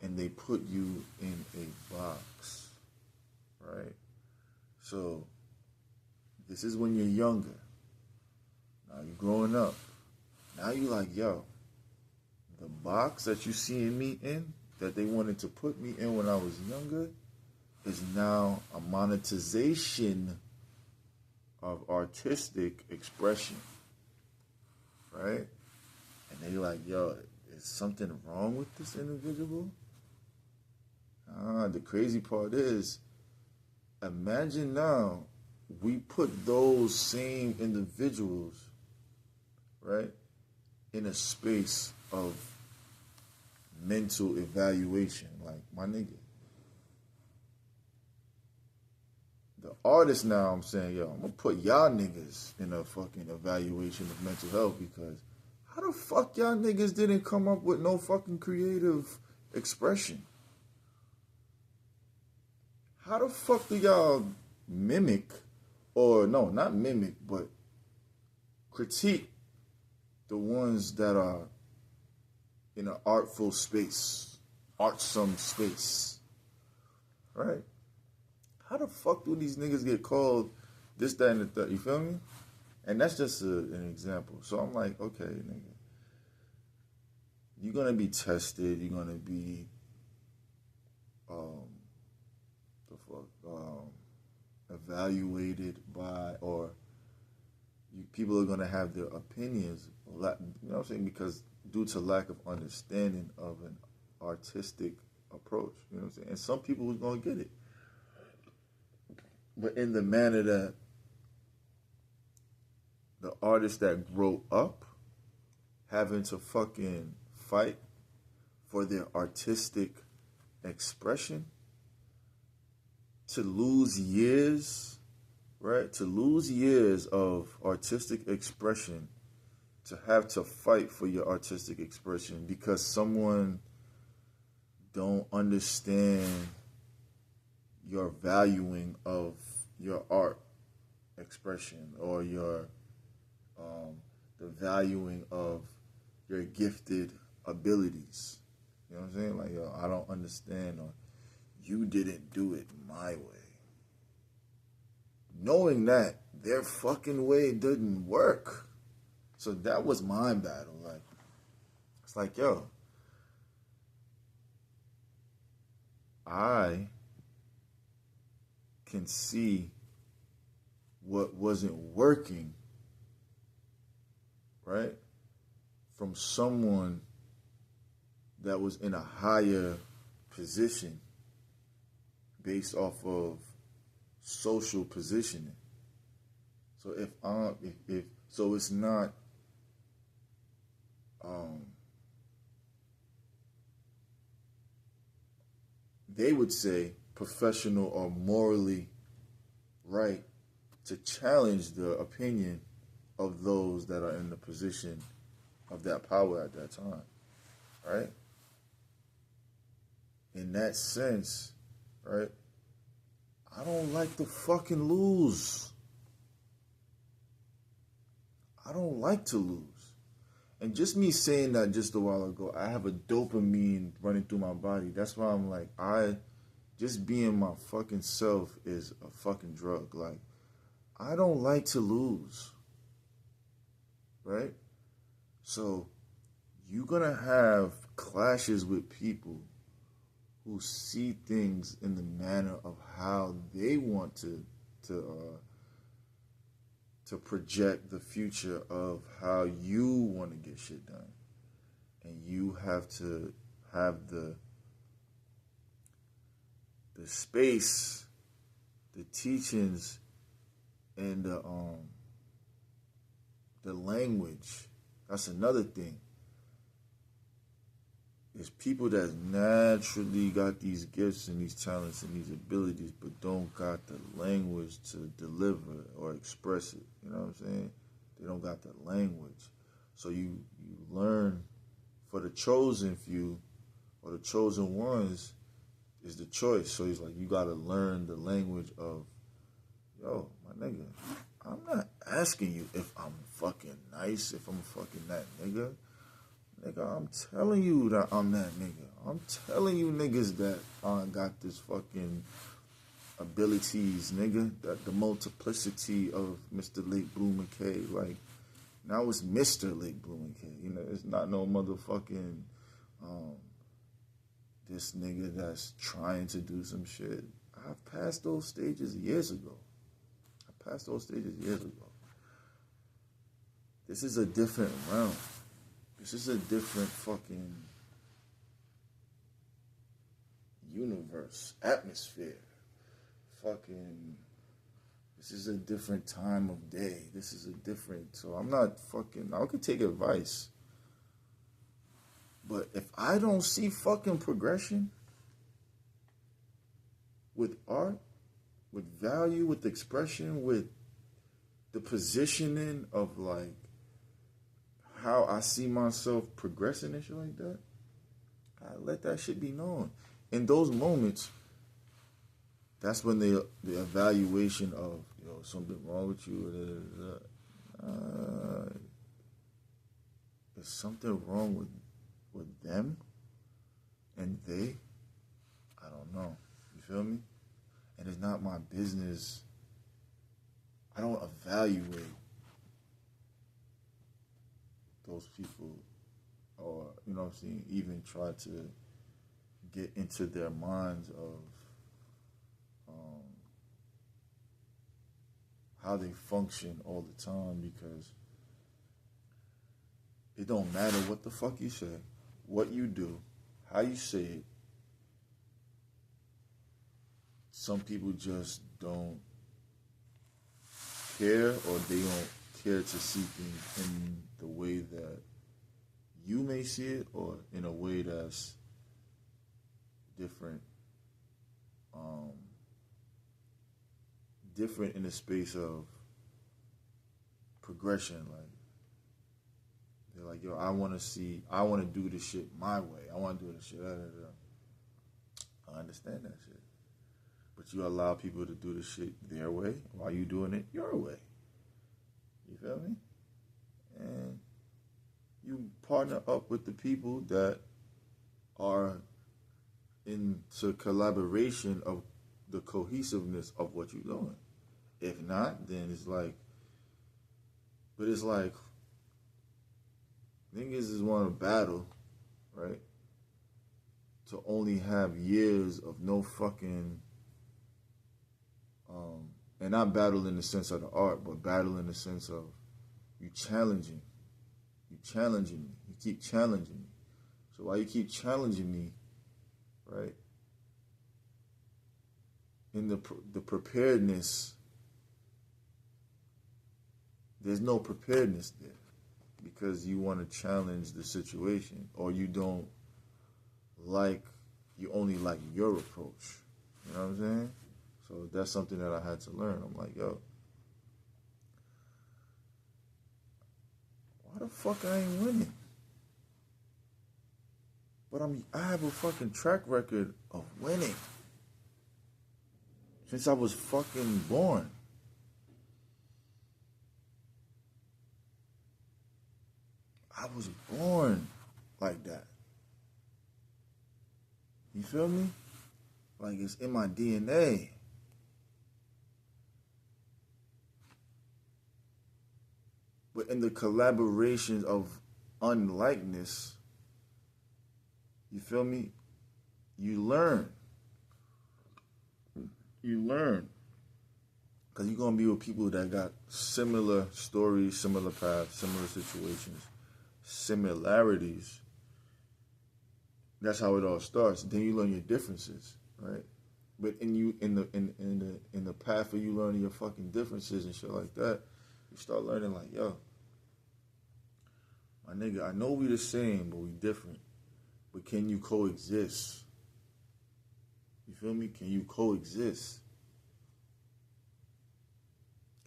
and they put you in a box, right? So this is when you're younger. Now you're growing up. Now you like, yo, the box that you seeing me in, that they wanted to put me in when I was younger, is now a monetization of artistic expression, right? And they like, yo, is something wrong with this individual? The crazy part is, imagine now we put those same individuals, right, in a space of mental evaluation. Like, my nigga, the artist now, I'm saying, yo, I'm gonna put y'all niggas in a fucking evaluation of mental health, because how the fuck y'all niggas didn't come up with no fucking creative expression? How the fuck do y'all mimic, or no, not mimic, but critique the ones that are in an artful space, artsome space, right? How the fuck do these niggas get called this, that, and the third? You feel me? And that's just an example. So I'm like, okay, nigga, you're gonna be tested. You're gonna be, evaluated by, or people are gonna have their opinions. You know what I'm saying? Because due to lack of understanding of an artistic approach, you know what I'm saying? And some people who's gonna get it, but in the manner that the artists that grow up having to fucking fight for their artistic expression, to lose years, right? To lose years of artistic expression, to have to fight for your artistic expression because someone don't understand your valuing of your art expression, or your the valuing of your gifted abilities. You know what I'm saying? Like, yo, I don't understand, or you didn't do it my way. Knowing that their fucking way didn't work. So that was my battle. Like, it's like, yo, I can see what wasn't working, right, from someone that was in a higher position based off of social positioning. So if so, it's not they would say professional or morally right to challenge the opinion of those that are in the position of that power at that time, right? In that sense, right, I don't like to fucking lose. I don't like to lose. And just me saying that just a while ago, I have a dopamine running through my body. That's why I'm like, just being my fucking self is a fucking drug. Like, I don't like to lose. Right? So, you're going to have clashes with people who see things in the manner of how they want to project the future of how you want to get shit done. And you have to have the space the teachings and the language. That's another thing. There's people that naturally got these gifts and these talents and these abilities, but don't got the language to deliver or express it. You know what I'm saying? They don't got the language. So you learn, for the chosen few or the chosen ones is the choice. So he's like, you got to learn the language of, yo, my nigga, I'm not asking you if I'm fucking nice, if I'm fucking that nigga. Nigga, I'm telling you that I'm that nigga. I'm telling you niggas that I got this fucking abilities, nigga. That the multiplicity of Mr. Lake Blue McKay. Like, now it's Mr. Lake Blue McKay. You know, it's not no motherfucking this nigga that's trying to do some shit. I've passed those stages years ago. This is a different realm. This is a different fucking universe, atmosphere. Fucking, this is a different time of day. This is a different, so I'm not fucking, I could take advice. But if I don't see fucking progression with art, with value, with expression, with the positioning of like how I see myself progressing and shit like that, I let that shit be known. In those moments, that's when the evaluation of, yo, something wrong with you. Is something wrong with them and they? I don't know. You feel me? And it's not my business. I don't evaluate those people, or, you know what I'm saying, even try to get into their minds of how they function all the time, because it don't matter what the fuck you say, what you do, how you say it. Some people just don't care, or they don't care to see things in the way that you may see it, or in a way that's different. Different in the space of progression. Like, they're like, yo, I want to do this shit my way. I want to do this shit. I understand that shit. But you allow people to do the shit their way while you doing it your way. You feel me? And you partner up with the people that are into collaboration of the cohesiveness of what you're doing. If not, then it's like, but it's like, niggas is want to battle, right? To only have years of no fucking, and not battle in the sense of the art, but battle in the sense of you challenging me, you keep challenging me. So while you keep challenging me, right, in the preparedness, there's no preparedness there, because you want to challenge the situation, or you don't like, you only like your approach. You know what I'm saying? So that's something that I had to learn. I'm like, yo, why the fuck I ain't winning? But I have a fucking track record of winning since I was fucking born. I was born like that. You feel me? Like, it's in my DNA. But in the collaborations of unlikeness, you feel me? You learn. Because you're going to be with people that got similar stories, similar paths, similar situations, similarities. That's how it all starts. Then you learn your differences, right? But in the path of you learning your fucking differences and shit like that, you start learning like, yo, my nigga, I know we the same, but we different. But can you coexist? You feel me? Can you coexist?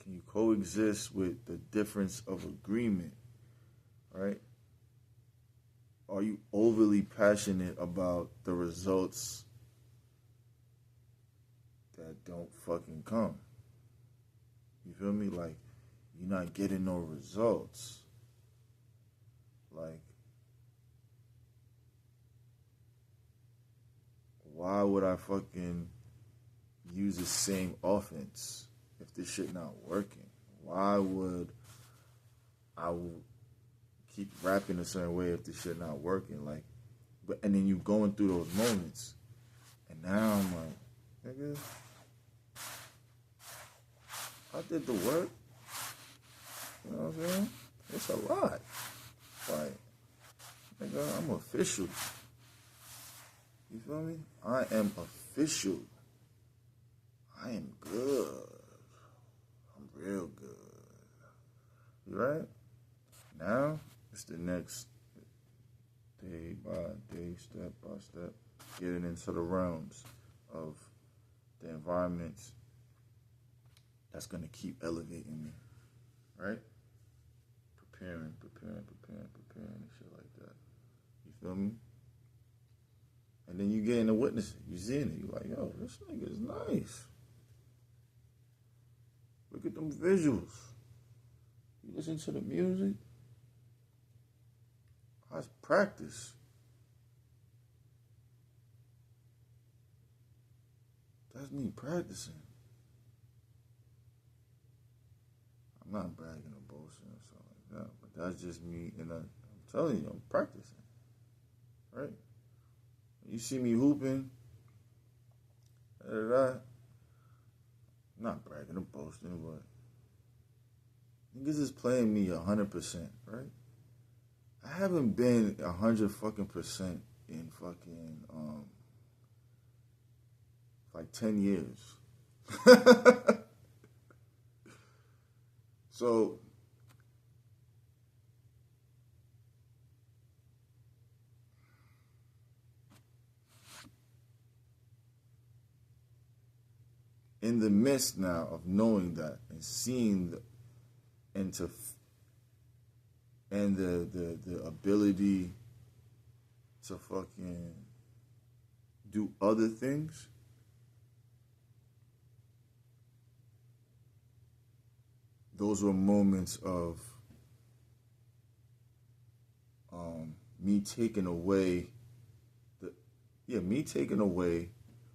Can you coexist with the difference of agreement? Right? Are you overly passionate about the results that don't fucking come? You feel me? Like, you're not getting no results. Like, why would I fucking use the same offense if this shit not working? Why would I keep rapping a certain way if this shit not working? Like, but and then you going through those moments, and now I'm like, nigga, I did the work. You know what I'm saying? It's a lot. Like, nigga, I'm official. You feel me? I am official. I am good. I'm real good. You right? Now, it's the next day by day, step by step, getting into the realms of the environments that's going to keep elevating me. Right? Preparing, and shit like that. You feel me? And then you getting to witness it. You seeing it. You like, yo, this nigga's nice. Look at them visuals. You listen to the music. I practice. That's me practicing. I'm not bragging or boasting or something like that, but that's just me, and I'm telling you, I'm practicing. Right? You see me hooping, I'm not bragging or boasting, but niggas is playing me 100%, right? I haven't been 100 fucking percent in fucking like 10 years. So in the midst now of knowing that and seeing the ability to fucking do other things, those were moments of me taking away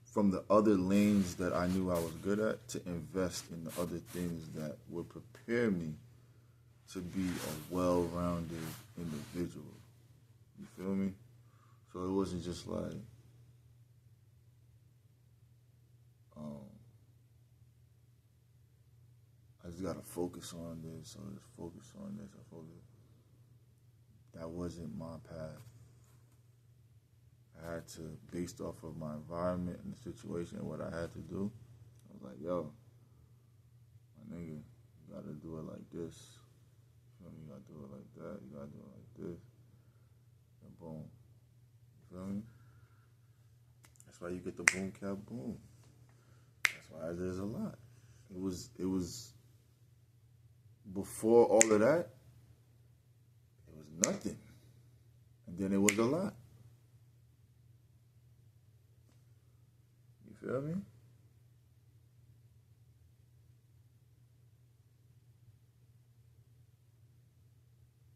from the other lanes that I knew I was good at to invest in the other things that would prepare me to be a well-rounded individual. You feel me? So it wasn't just like, I just gotta focus on this, or just focus on this, or focus. That wasn't my path. I had to, based off of my environment and the situation and what I had to do, I was like, yo, my nigga, you gotta do it like this. You feel me? You gotta do it like that. You gotta do it like this. And boom. You feel me? That's why you get the boom cap boom. That's why there's a lot. It was before all of that, it was nothing. And then it was a lot. You feel me?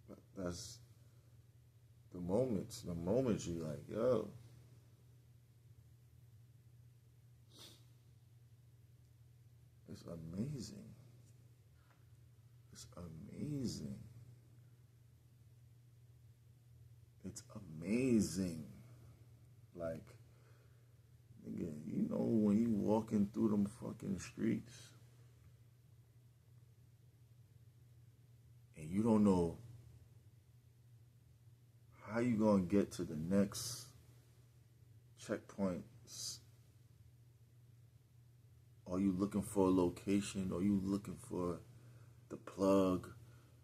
But that's the moments you like, yo. It's amazing. It's amazing. It's amazing. Like, nigga, you know when you walking through them fucking streets and you don't know how you gonna get to the next checkpoint Are you looking for a location? Are you looking for the plug?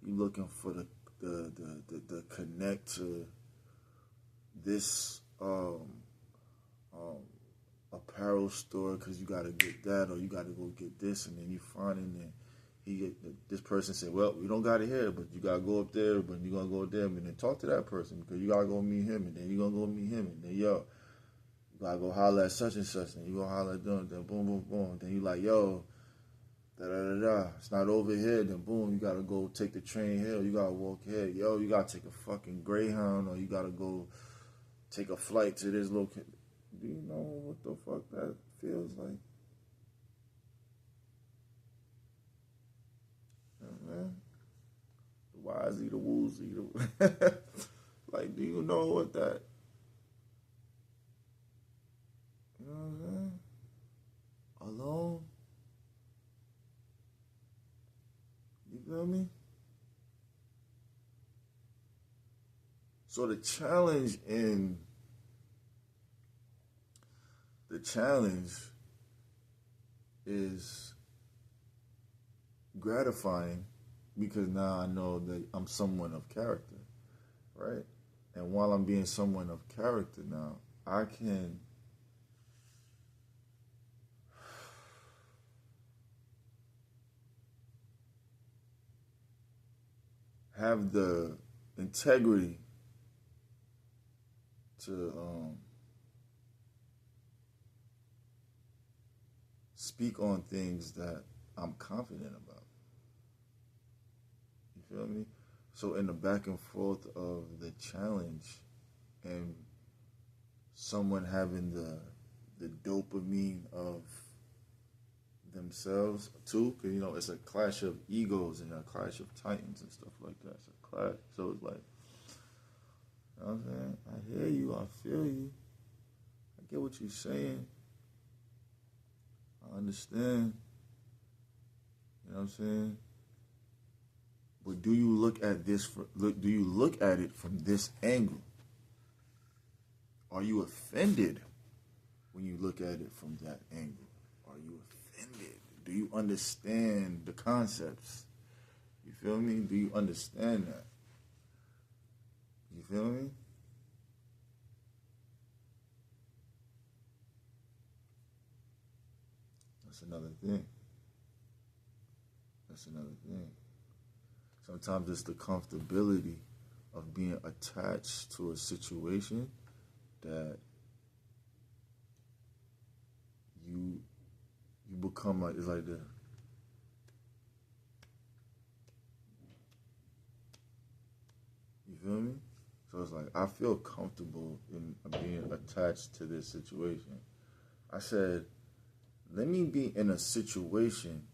You looking for the connect to this apparel store because you got to get that, or you got to go get this, and then you find it, and this person said, well, we don't got it here, but you got to go up there, but you're going to go there, and then talk to that person because you got to go meet him, and then you're going to go meet him, and then, yo, you got to go holler at such and such, and you go holler at them, then boom, boom, boom, then you like, yo, da-da-da-da, it's not over here, then boom, you got to go take the train here, or you got to walk here, yo, you got to take a fucking Greyhound, or you got to go take a flight to this location. Do you know what the fuck that feels like? Man, the wisey, the woozy, like, do you know what that? You know what I'm saying? Alone. You feel me? So the challenge is gratifying because now I know that I'm someone of character, right? And while I'm being someone of character now, I can have the integrity to speak on things that I'm confident about. You feel me? So in the back and forth of the challenge and someone having the dopamine of themselves too, because, you know, it's a clash of egos and a clash of titans and stuff like that. It's a clash. So it's like, you know what I'm saying? I hear you. I feel you. I get what you're saying. I understand. You know what I'm saying? But do you look at it from this angle? Are you offended when you look at it from that angle? Are you offended? Do you understand the concepts? You feel me? Do you understand that? You feel me? That's another thing. Sometimes it's the comfortability of being attached to a situation that you become like, it's like you feel me? So it's like, I feel comfortable in being attached to this situation. I said, let me be in a situation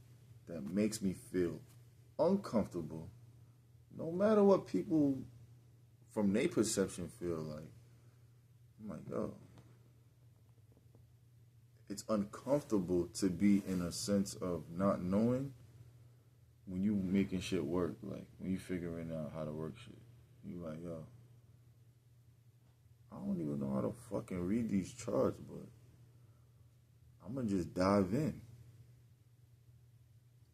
that makes me feel uncomfortable, no matter what people from their perception feel like. I'm like, yo, it's uncomfortable to be in a sense of not knowing when you making shit work, like when you figuring out how to work shit. You like, yo, I don't even know how to fucking read these charts, but I'm gonna just dive in.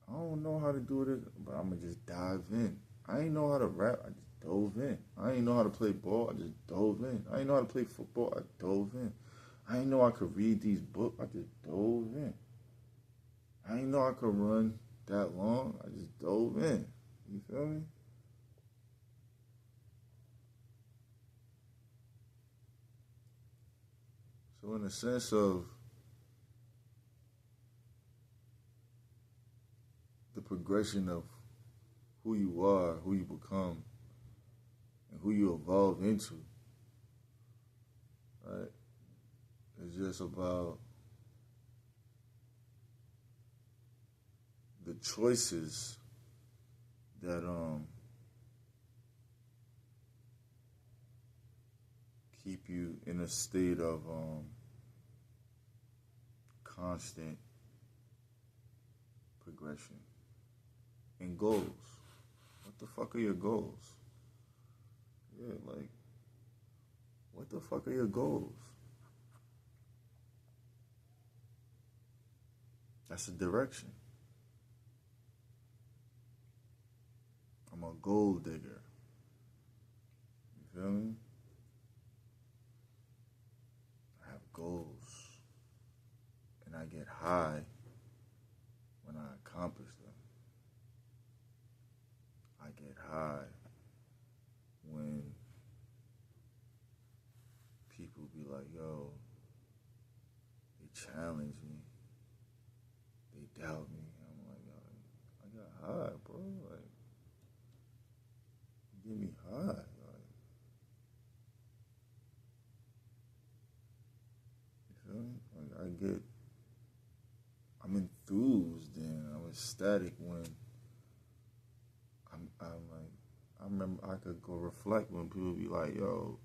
I don't know how to do it, but I'm gonna just dive in. I ain't know how to rap, I just dove in. I ain't know how to play ball, I just dove in. I ain't know how to play football, I dove in. I ain't know I could read these books, I just dove in. I ain't know I could run that long, I just dove in. You feel me? So in the sense of the progression of who you are, who you become, and who you evolve into, right? It's just about the choices that keep you in a state of constant progression and goals. What the fuck are your goals? Yeah, like, what the fuck are your goals? That's a direction. I'm a gold digger. You feel me? I have goals. And I get high when I accomplish them. I get high when people be like, yo, they challenge me. They doubt me. I'm like, yo, I got high, bro. Like, get me high. Like, you feel me? Like, I'm enthused and I'm ecstatic when I'm like, I remember I could go reflect when people be like, yo,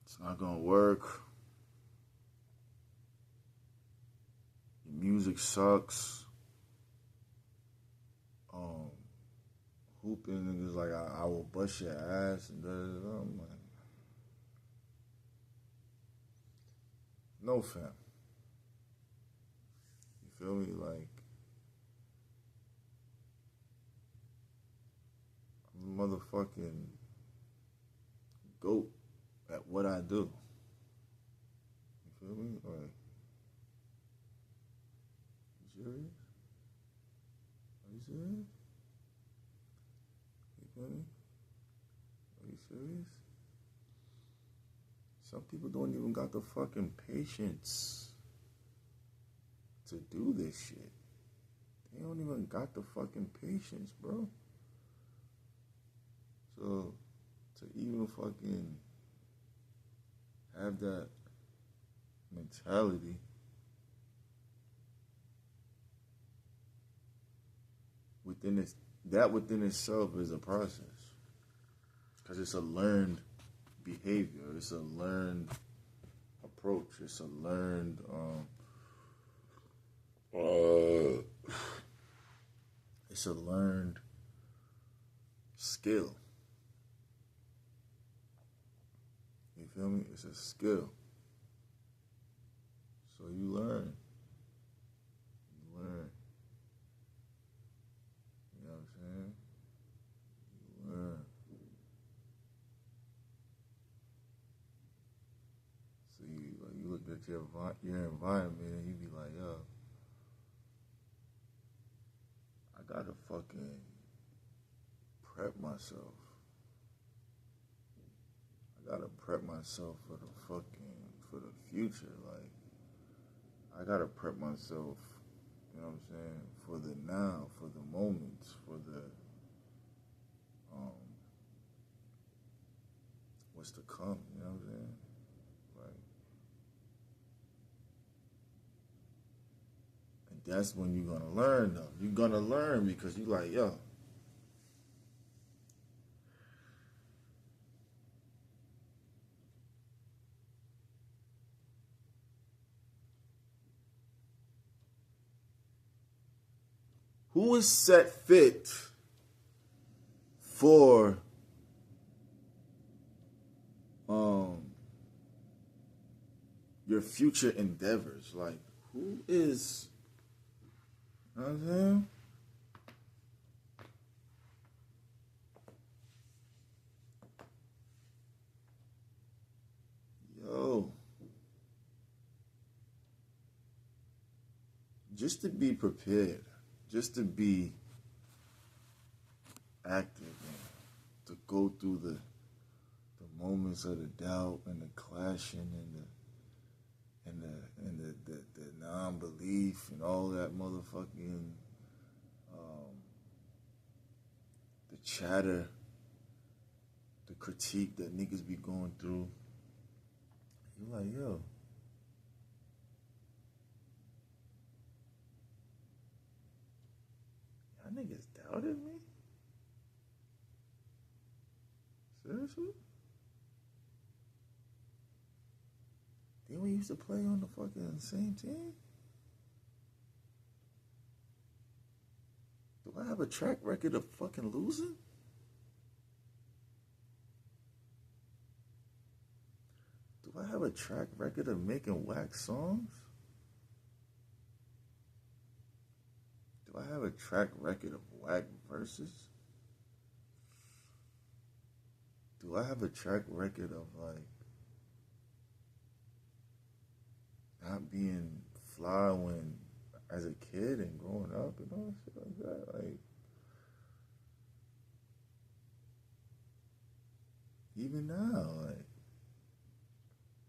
it's not gonna work. Your music sucks. Hooping niggas like I will bust your ass and da da da. I'm like, no fam. You feel me? Like, I'm a motherfucking goat at what I do. You feel me? Like, you serious? Are you serious? You feel me? Are you serious? Some people don't even got the fucking patience to do this shit. They don't even got the fucking patience, bro. So, to even fucking have that mentality within itself is a process. Because it's a learned behavior. It's a learned approach. It's a learned it's a learned skill. You feel me? It's a skill. So you learn. You learn. You know what I'm saying? You learn. So you look at your environment and you be like, yo, I gotta fucking prep myself. I gotta prep myself for the future. Like, I gotta prep myself, you know what I'm saying, for the now, for the moments, for the what's to come, you know what I'm saying? Like, and that's when you're gonna learn though. You're gonna learn because you like, yo, who is set fit for your future endeavors? Like, who is, you know what I'm saying? Yo, just to be prepared, just to be active, and to go through the moments of the doubt and the clashing and the non-belief and all that motherfucking the chatter, the critique that niggas be going through. You're like, yo, y'all niggas doubted me? Seriously? Then we used to play on the fucking same team? Do I have a track record of fucking losing? Do I have a track record of making whack songs? a track record of whack verses? Do I have a track record of like not being fly when as a kid and growing up and all shit like that? Like even now,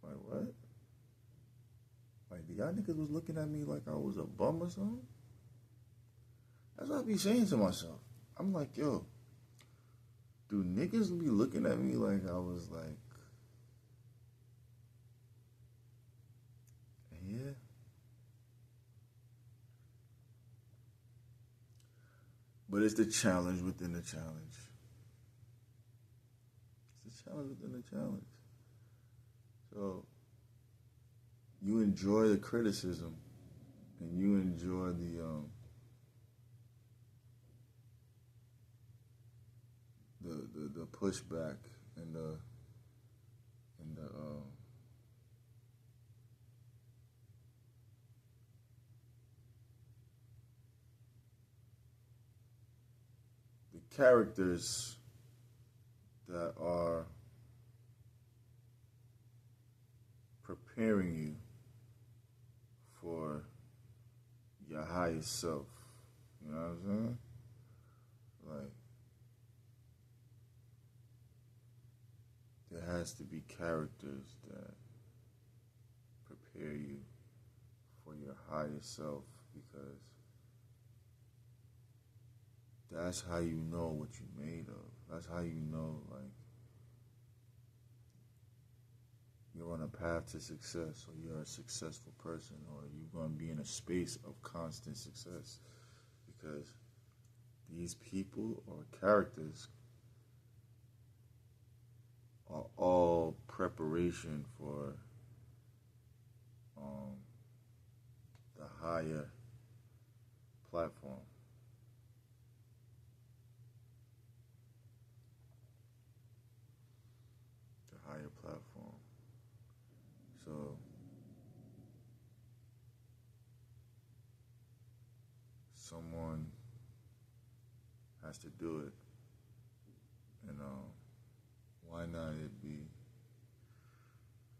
like what? Like y'all niggas was looking at me like I was a bum or something? That's what I be saying to myself. I'm like, yo, do niggas be looking at me like I was like, yeah? But it's the challenge within the challenge. It's the challenge within the challenge. So you enjoy the criticism and you enjoy the pushback and the characters that are preparing you for your highest self. You know what I'm saying? Like, there has to be characters that prepare you for your highest self because that's how you know what you're made of. That's how you know, like, you're on a path to success or you're a successful person or you're going to be in a space of constant success because these people or characters are all preparation for the higher platform. The higher platform. So someone has to do it. And why not it be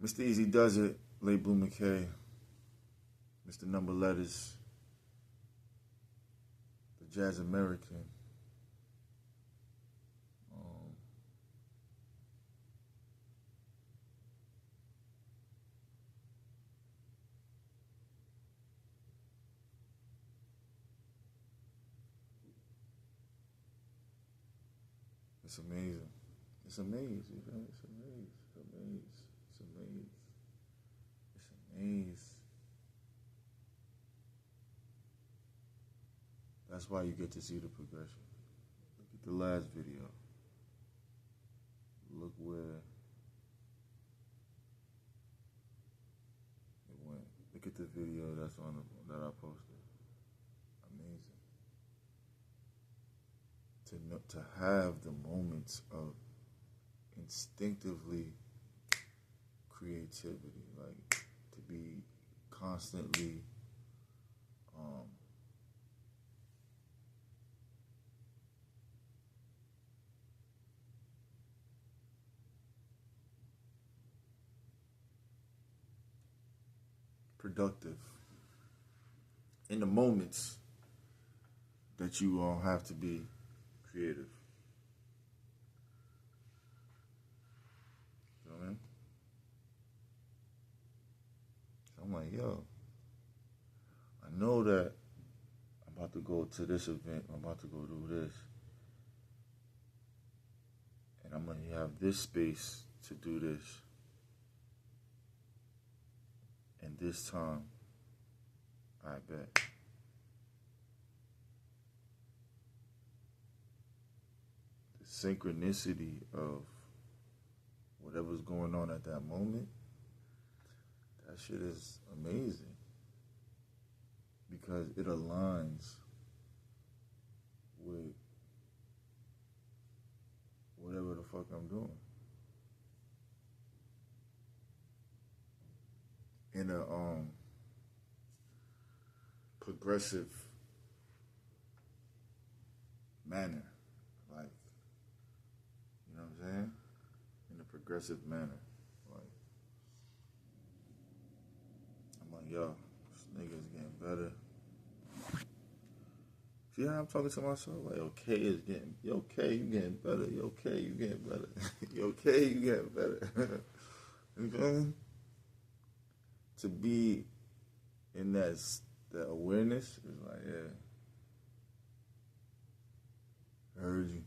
Mr. Easy Does It, Late Blue McKay, Mr. Number Letters, the Jazz American, it's amazing. It's amazing, man. It's amazing. It's amazing. It's amazing. It's amazing. That's why you get to see the progression. Look at the last video. Look where it went. Look at the video that's on that I posted. Amazing. To have the moments of instinctively creativity, like to be constantly productive in the moments that you have to be creative. You know what I mean? So I'm like, yo, I know that I'm about to go to this event, I'm about to go do this, and I'm going to have this space to do this. And this time, I bet. The synchronicity of whatever's going on at that moment, that shit is amazing. Because it aligns with whatever the fuck I'm doing. In a progressive manner, like, you know what I'm saying? In a progressive manner. Like, I'm like, yo, this nigga's getting better. See how I'm talking to myself? Like, okay, it's getting, you okay, you getting better. You okay, you getting better. You okay, you getting better. You feel me? To be in that awareness is like, yeah, I heard you. You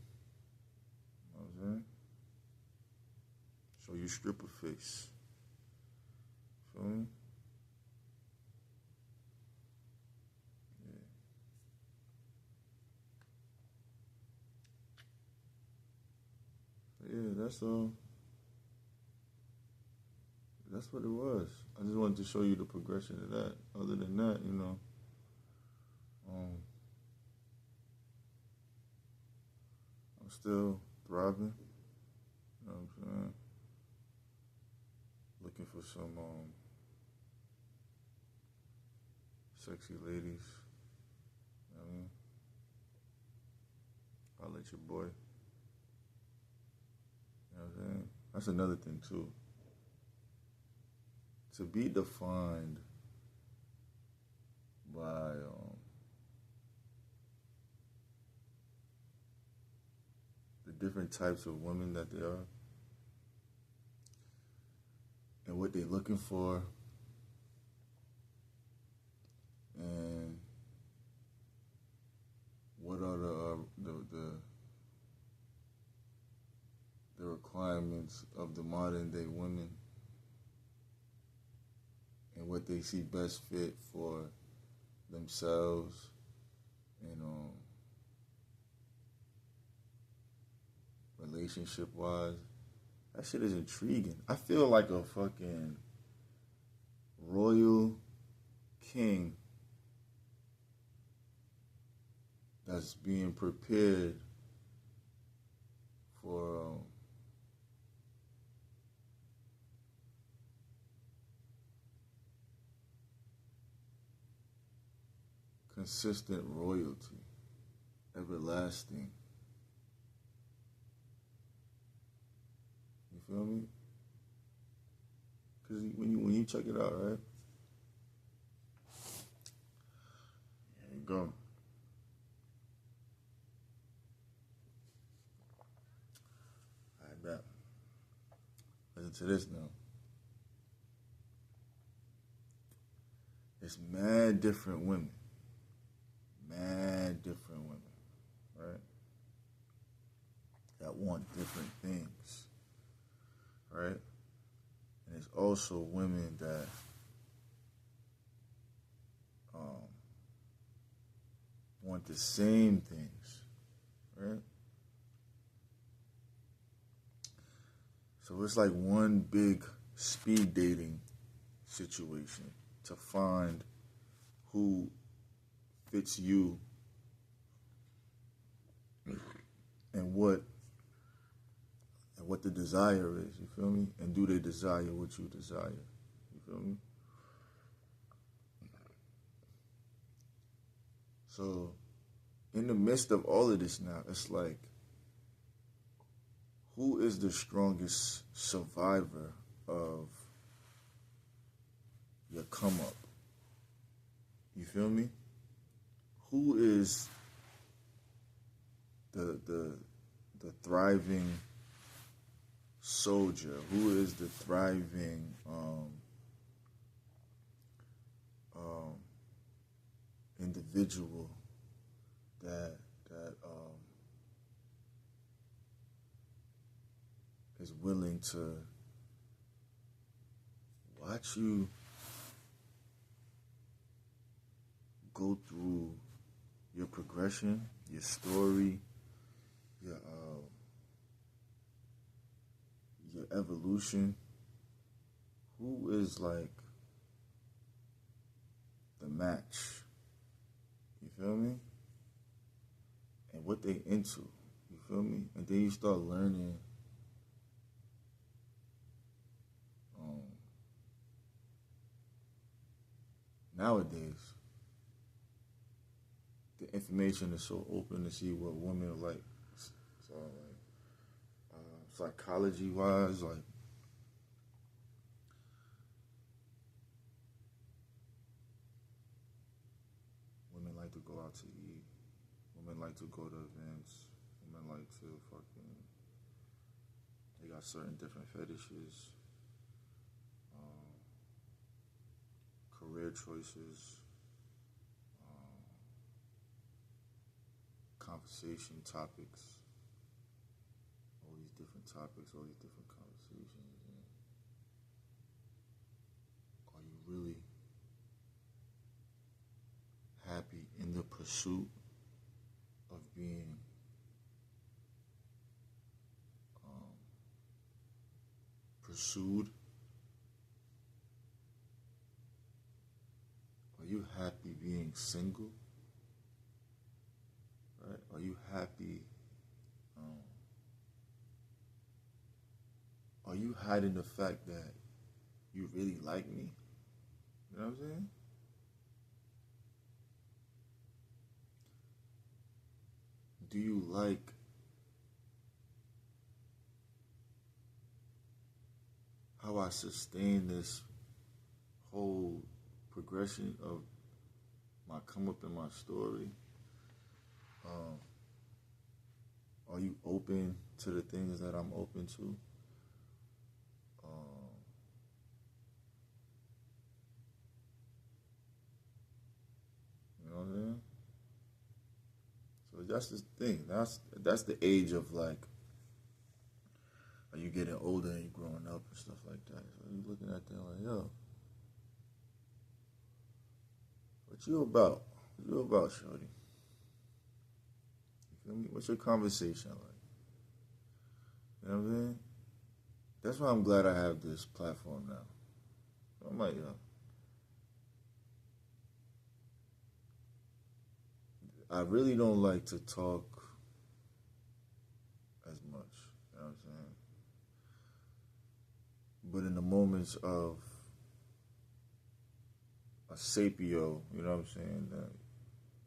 know what I'm saying? So you strip a face. Feel me? Yeah. Yeah, that's all. That's what it was. I just wanted to show you the progression of that. Other than that, you know, um, I'm still thriving. You know what I'm saying? Looking for some sexy ladies. You know what I mean? I'll let your boy. You know what I'm saying? That's another thing too. To be defined by the different types of women that they are and what they're looking for and what are the requirements of the modern day women and what they see best fit for themselves and relationship wise. That shit is intriguing. I feel like a fucking royal king that's being prepared for consistent royalty, everlasting. You feel me? Because when you check it out, right? There you go. I bet. Listen to this now. It's mad different women. Mad different women, right? That want different things, right? And there's also women that want the same things, right? So it's like one big speed dating situation to find who fits you and what the desire is, you feel me? And do they desire what you desire? You feel me? So in the midst of all of this now, it's like, who is the strongest survivor of your come up? You feel me? Who is the thriving soldier? Who is the thriving individual that is willing to watch you go through your progression, your story, your evolution? Who is like the match? You feel me? And what they into? You feel me? And then you start learning nowadays the the information is so open to see what women like. So like psychology wise, like women like to go out to eat. Women like to go to events. Women like to fucking. They got certain different fetishes, um, career choices, um, conversation topics. All these different topics, all these different conversations. And are you really happy in the pursuit of being um, pursued? Are you happy being single? Right? Are you happy? Um, are you hiding the fact that you really like me? You know what I'm saying? Do you like how I sustain this whole progression of my come up in my story? Um, are you open to the things that I'm open to? Um, you know what I'm saying? So that's the thing. That's the age of like, are you getting older and you growing up and stuff like that. So you looking at them like, yo, what you about? What you about, shorty? You feel me? What's your conversation like? You know what I'm saying? That's why I'm glad I have this platform now. I'm like, yo, I really don't like to talk as much. You know what I'm saying? But in the moments of a sapio, you know what I'm saying, that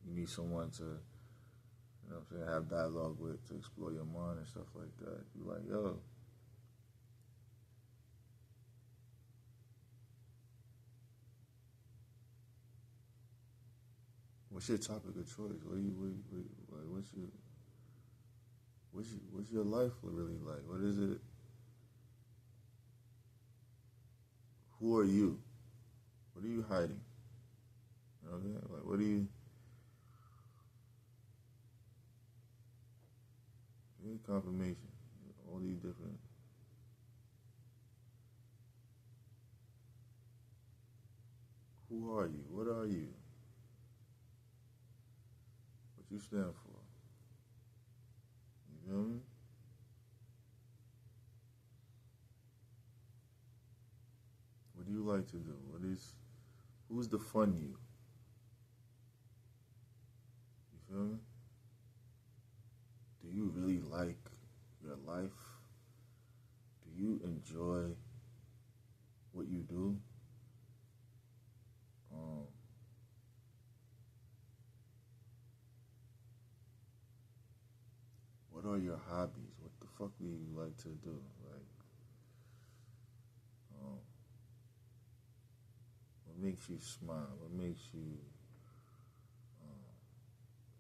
you need someone to, you know what I'm saying, have dialogue with, to explore your mind and stuff like that. You're like, yo, what's your topic of choice? Like, what's your life really like? What is it? Who are you? What are you hiding? You know what I'm saying? Like, what are you? You need confirmation. All these different. Who are you? What are you? What you stand for? You feel me? What do you like to do? What is? Who's the fun you? You feel me? Do you really like your life? Do you enjoy what you do? Um, what are your hobbies? What the fuck do you like to do? Like, um, what makes you smile? What makes you,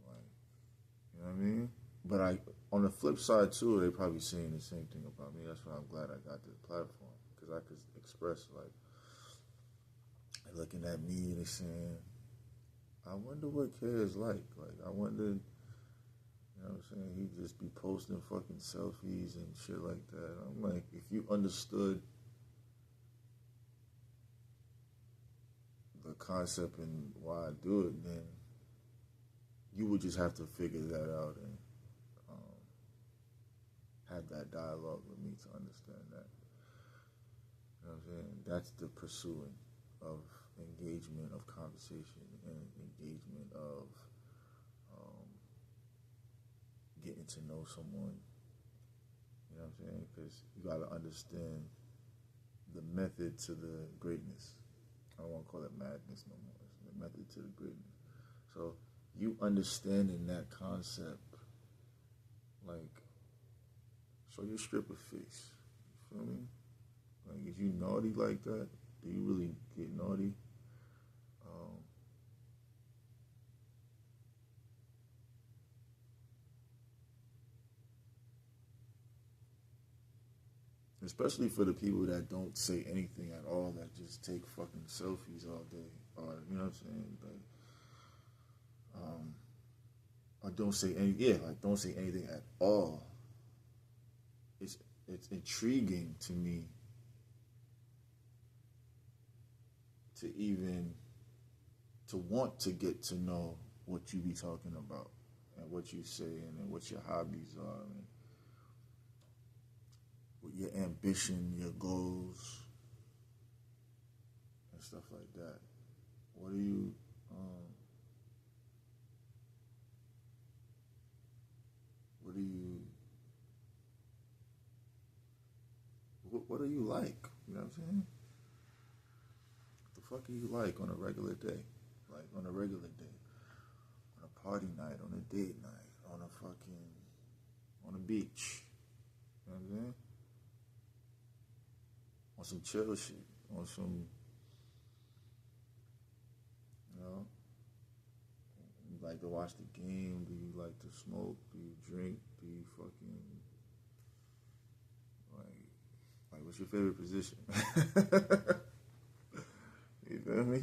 like, you know what I mean? But on the flip side too, they probably saying the same thing about me. That's why I'm glad I got this platform because I could express like, looking at me, they saying, I wonder what K is like. Like, I wonder, you know what I'm saying? He just be posting fucking selfies and shit like that. I'm like, if you understood the concept and why I do it, then you would just have to figure that out and um, have that dialogue with me to understand that. You know what I'm saying? That's the pursuing of engagement, of conversation, and engagement of um, getting to know someone. You know what I'm saying? Because you got to understand the method to the greatness. I don't want to call it madness no more. It's the method to the greatness. So you understanding that concept, like, show your stripper face. You feel me? Like, is you naughty like that? Do you really get naughty? Um, Especially for the people that don't say anything at all, that just take fucking selfies all day, or you know what I'm saying, like, um, or don't say any, yeah, like don't say anything at all. It's it's intriguing to me to even to want to get to know what you be talking about and what you say and what your hobbies are and what your ambition, your goals, and stuff like that. What do you what do you what do you like? You know what I'm saying? What the fuck are you like on a regular day? Like on a regular day, on a party night, on a date night, on a fucking on a beach. You know what I'm saying? On some chill shit, on some, you know, you like to watch the game? Do you like to smoke? Do you drink? Do you fucking like what's your favorite position? You feel me?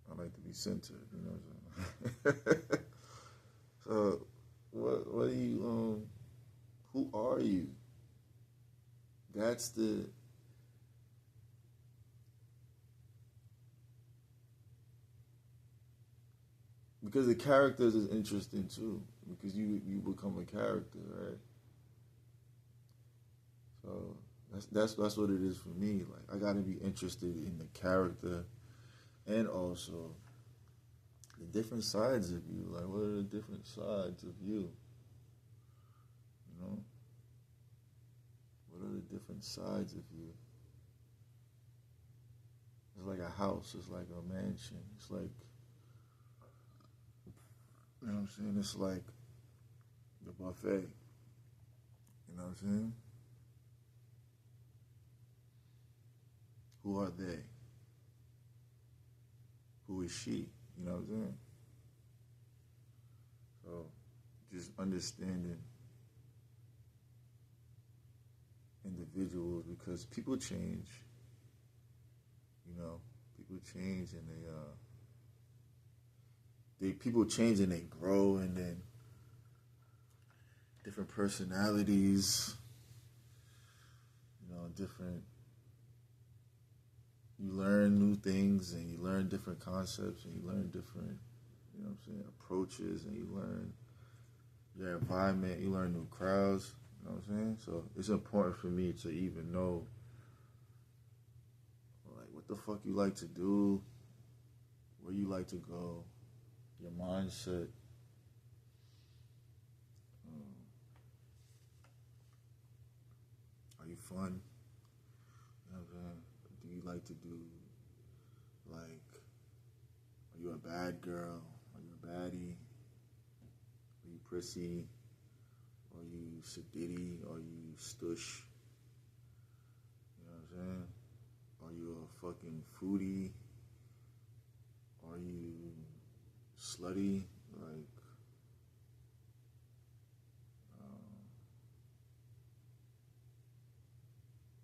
I like to be centered. You know what I'm saying? So, what do you who are you? That's the because the characters is interesting too. Because you become a character, right? So that's what it is for me. Like I gotta be interested in the character and also the different sides of you. Like what are the different sides of you? You know? What are the different sides of you? It's like a house, it's like a mansion, it's like, you know what I'm saying? It's like the buffet. You know what I'm saying? Who are they? Who is she? You know what I'm saying? So just understanding individuals because people change, you know, people change and they people change and they grow and then different personalities, you know, different you learn new things and you learn different concepts and you learn different, you know what I'm saying, approaches and you learn your environment, you learn new crowds, you know what I'm saying? So it's important for me to even know like what the fuck you like to do, where you like to go, your mindset. Um, are you fun? You know what I'm saying? Do you like to do like are you a bad girl? Are you a baddie? Are you prissy? Are you sedity? Are you stush? You know what I'm saying? Are you a fucking foodie? Are you slutty? Like, um,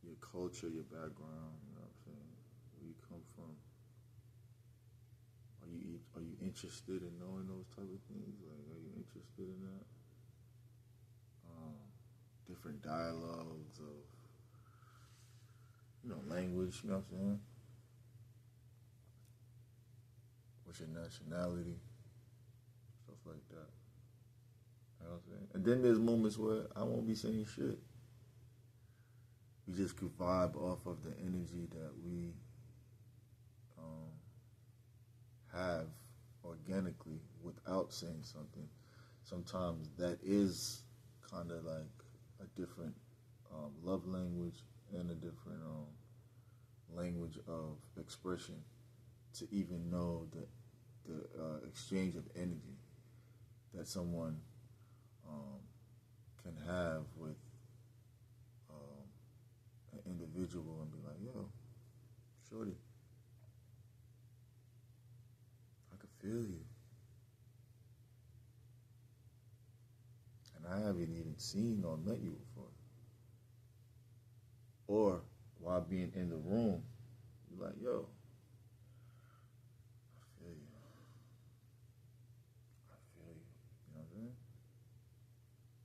your culture, your background, you know what I'm saying? Where you come from. Are you interested in knowing those type of things? Like, are you interested in that? Um, Different dialogues of, you know, language, you know what I'm saying? What's your nationality? Stuff like that. You know what I'm saying? And then there's moments where I won't be saying shit. We just could vibe off of the energy that we um, have organically without saying something. Sometimes that is kind of like a different love language and a different language of expression. to even know the exchange of energy that someone can have with an individual and be like, yo, shorty, I could feel you. And I haven't even seen or met you before. Or while being in the room, you're like, yo, I feel you. I feel you. You know what I'm saying?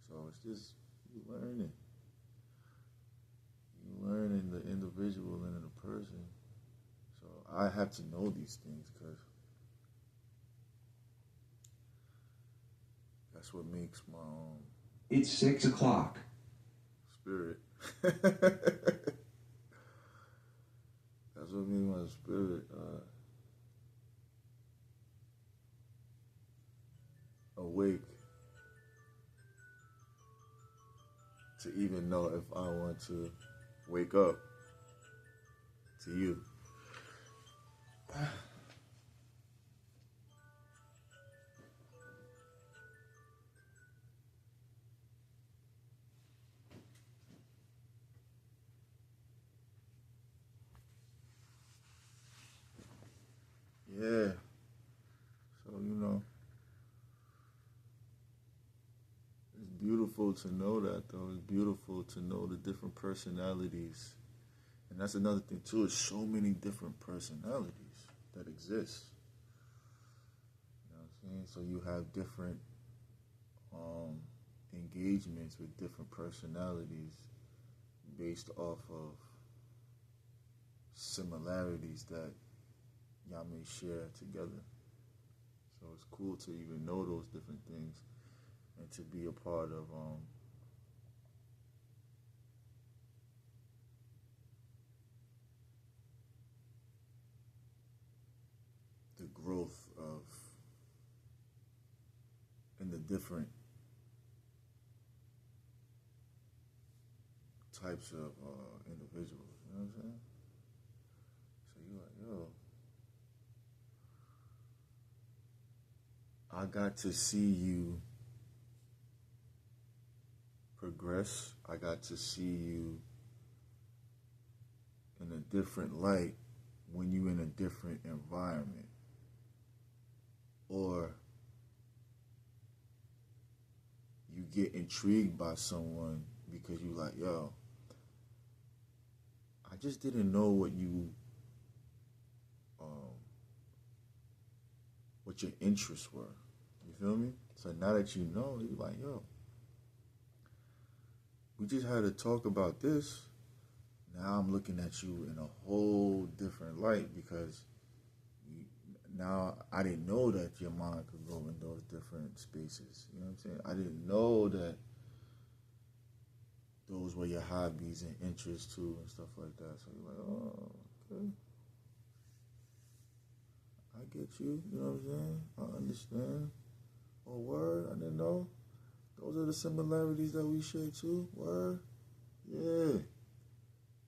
So it's just you learning. You learning the individual and the person. So I have to know these things because that's what makes my It's 6 o'clock. Spirit. That's what made my spirit awake to even know if I want to wake up to you. Yeah. So, it's beautiful to know that, though. It's beautiful to know the different personalities. And that's another thing, too, is so many different personalities that exist. You know what I'm saying? So you have different engagements with different personalities based off of similarities that y'all may share together. So it's cool to even know those different things and to be a part of the growth of in the different types of individuals. You know what I'm saying? So you're like, yo, I got to see you progress. I got to see you in a different light when you're in a different environment. Or you get intrigued by someone because you're like, yo, I just didn't know what your interests were. You feel me? So now that you know, you're like, yo, we just had to talk about this. Now I'm looking at you in a whole different light because now I didn't know that your mind could go in those different spaces. You know what I'm saying? I didn't know that those were your hobbies and interests too and stuff like that. So you're like, oh, okay. I get you. You know what I'm saying? I understand. Oh, word? I didn't know. Those are the similarities that we share too. Word? Yeah.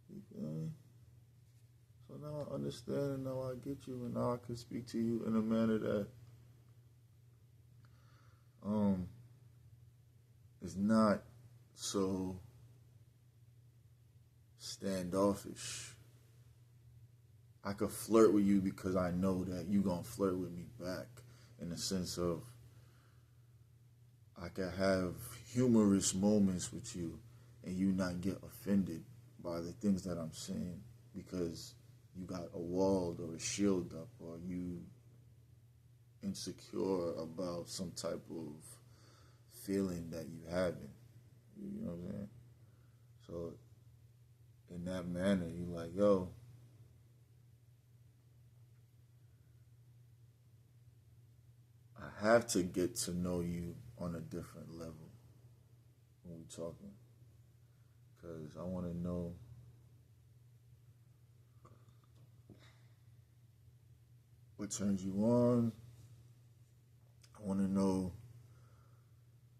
You feel me? So now I understand and now I get you and now I can speak to you in a manner that is not so standoffish. I could flirt with you because I know that you gonna flirt with me back in the sense of I can have humorous moments with you and you not get offended by the things that I'm saying because you got a wall or a shield up or you insecure about some type of feeling that you having. You know what I'm saying? So in that manner, you like, yo, I have to get to know you on a different level when we talking. Because I want to know what turns you on. I want to know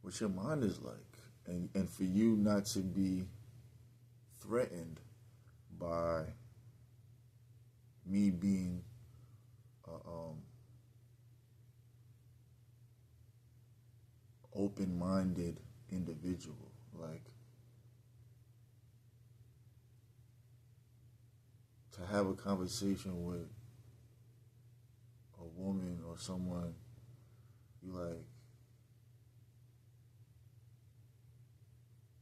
what your mind is like. And for you not to be threatened by me being a open-minded individual. Like, to have a conversation with a woman or someone you like,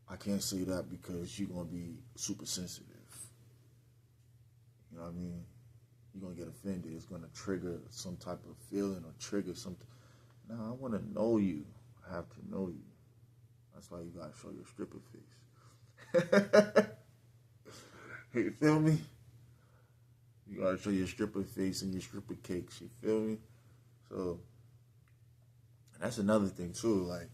I can't say that because you're gonna be super sensitive. You know what I mean? You're gonna get offended. It's gonna trigger some type of feeling or trigger something. No, I want to know you. I have to know you. That's why you gotta show your stripper face. You feel me? You gotta show your stripper face and your stripper cakes. You feel me? So that's another thing too. Like,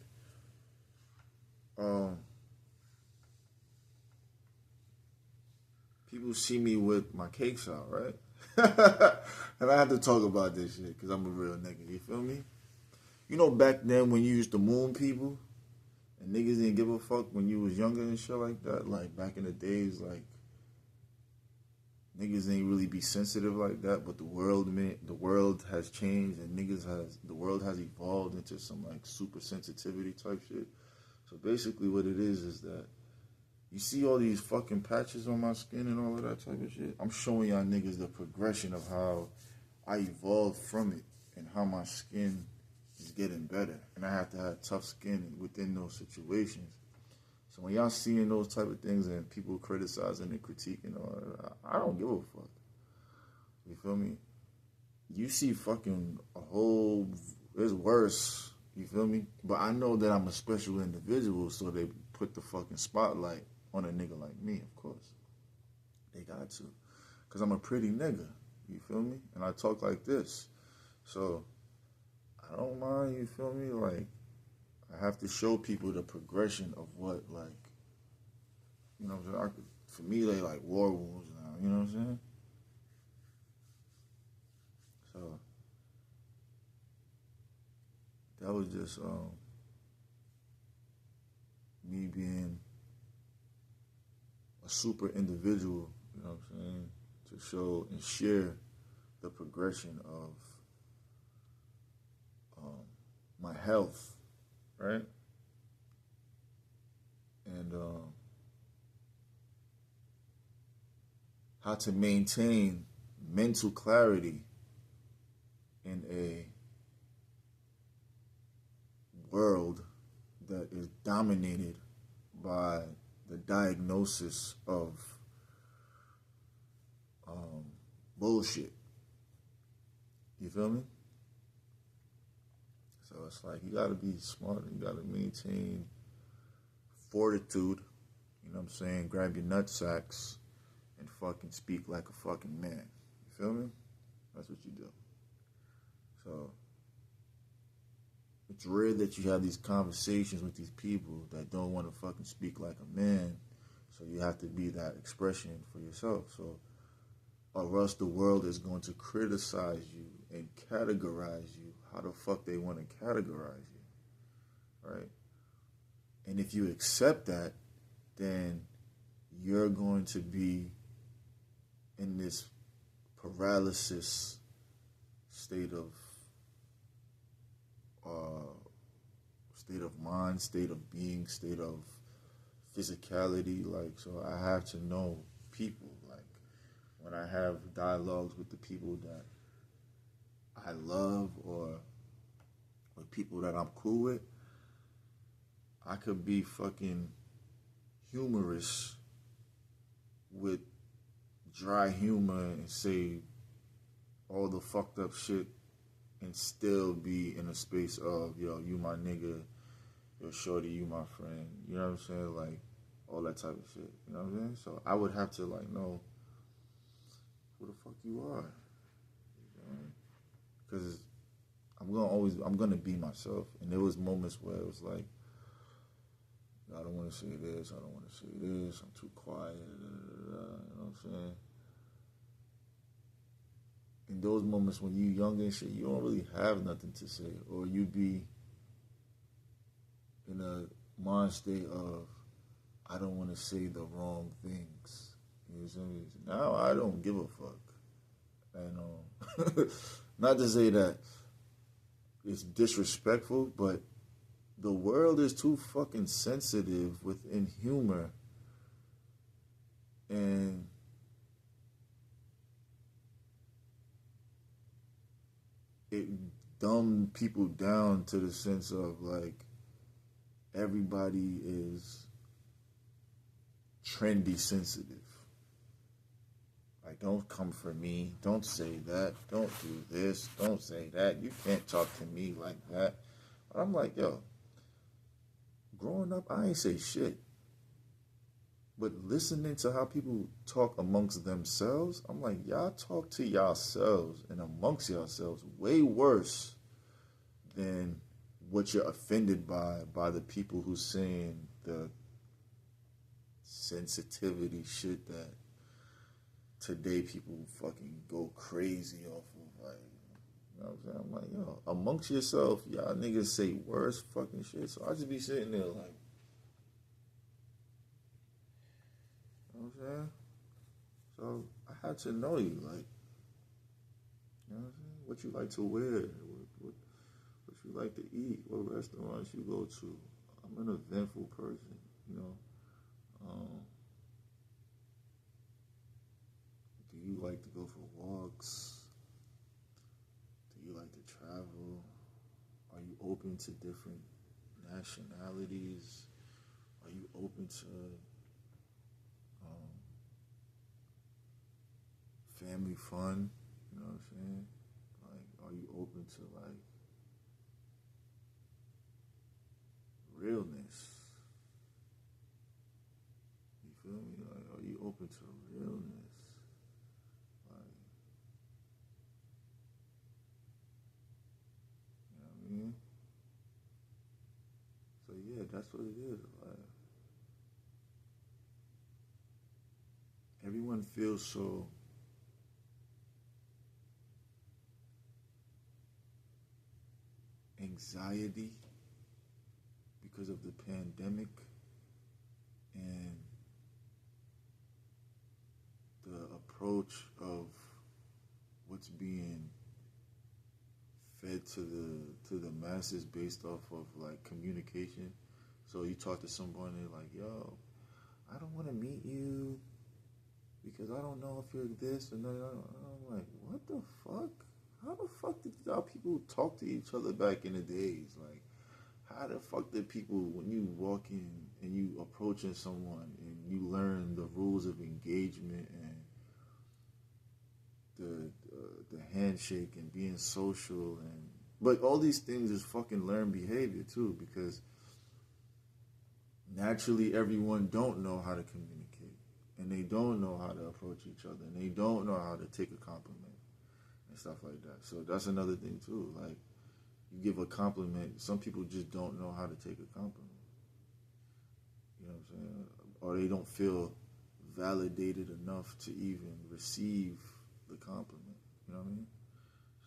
people see me with my cakes out, right? And I have to talk about this shit because I'm a real nigga. You feel me? You know, back then when you used to moon people and niggas didn't give a fuck when you was younger and shit like that. Like, back in the days, like, niggas ain't really be sensitive like that. But the world has changed, and the world has evolved into some like super sensitivity type shit. So basically, what it is that you see all these fucking patches on my skin and all of that type of shit. I'm showing y'all niggas the progression of how I evolved from it and how my skin is getting better. And I have to have tough skin within those situations. So when y'all seeing those type of things and people criticizing and critiquing all that, I don't give a fuck. You feel me? You see fucking it's worse. You feel me? But I know that I'm a special individual, so they put the fucking spotlight on a nigga like me, of course. They got to. Because I'm a pretty nigga. You feel me? And I talk like this. So, I don't mind, you feel me? Like, I have to show people the progression of what, like, you know what I'm saying? For me, they like war wounds now, you know what I'm saying? So, that was just me being a super individual, you know what I'm saying? To show and share the progression of my health, right? And how to maintain mental clarity in a world that is dominated by the diagnosis of bullshit. You feel me? So it's like you gotta be smart. You gotta maintain fortitude. You know what I'm saying? Grab your nutsacks and fucking speak like a fucking man. You feel me? That's what you do. So it's rare that you have these conversations with these people that don't want to fucking speak like a man. So you have to be that expression for yourself. So, or else the world is going to criticize you and categorize you how the fuck they want to categorize you, right? And if you accept that, then you're going to be in this paralysis state of mind, state of being, state of physicality. Like, so I have to know people. Like, when I have dialogues with the people that I love or with people that I'm cool with, I could be fucking humorous with dry humor and say all the fucked up shit and still be in a space of, yo, you my nigga, yo, shorty, you my friend. You know what I'm saying? Like, all that type of shit. You know what I'm saying? So I would have to, like, know who the fuck you are. Because I'm gonna be myself. And there was moments where it was like, I don't want to say this, I don't want to say this, I'm too quiet, you know what I'm saying? In those moments when you young and shit, you don't really have nothing to say, or you be in a mind state of, I don't want to say the wrong things. You know what I'm saying? Now I don't give a fuck. And Not to say that it's disrespectful, but the world is too fucking sensitive within humor, and it dumb people down to the sense of like everybody is trendy sensitive. Like, don't come for me. Don't say that. Don't do this. Don't say that. You can't talk to me like that. I'm like, yo, growing up, I ain't say shit. But listening to how people talk amongst themselves, I'm like, y'all talk to yourselves and amongst yourselves way worse than what you're offended by the people who's saying the sensitivity shit that today people fucking go crazy off of. Like, you know what I'm saying? I'm like, yo, amongst yourself, y'all niggas say worse fucking shit. So I just be sitting there like, you know what I'm saying? So I had to know you, like, you know what I'm saying? What you like to wear, what you like to eat, what restaurants you go to. I'm an eventful person, you know. Do you like to go for walks? Do you like to travel? Are you open to different nationalities? Are you open to family fun? You know what I'm saying? Like, are you open to like realness? You feel me? Like, are you open to realness? Like, you know what I mean? So yeah, that's what it is. Like, everyone feels so anxiety because of the pandemic and the approach of what's being fed to the masses based off of like communication. So you talk to someone and they're like, yo, I don't want to meet you because I don't know if you're this or no. I'm like, what the fuck? How the fuck did y'all people talk to each other back in the days? Like, how the fuck did people, when you walk in and you approaching someone and you learn the rules of engagement and the handshake and being social, and but all these things is fucking learned behavior too, because naturally everyone don't know how to communicate and they don't know how to approach each other and they don't know how to take a compliment and stuff like that. So that's another thing too. Like, you give a compliment, some people just don't know how to take a compliment. You know what I'm saying? Or they don't feel validated enough to even receive the compliment. You know what I mean?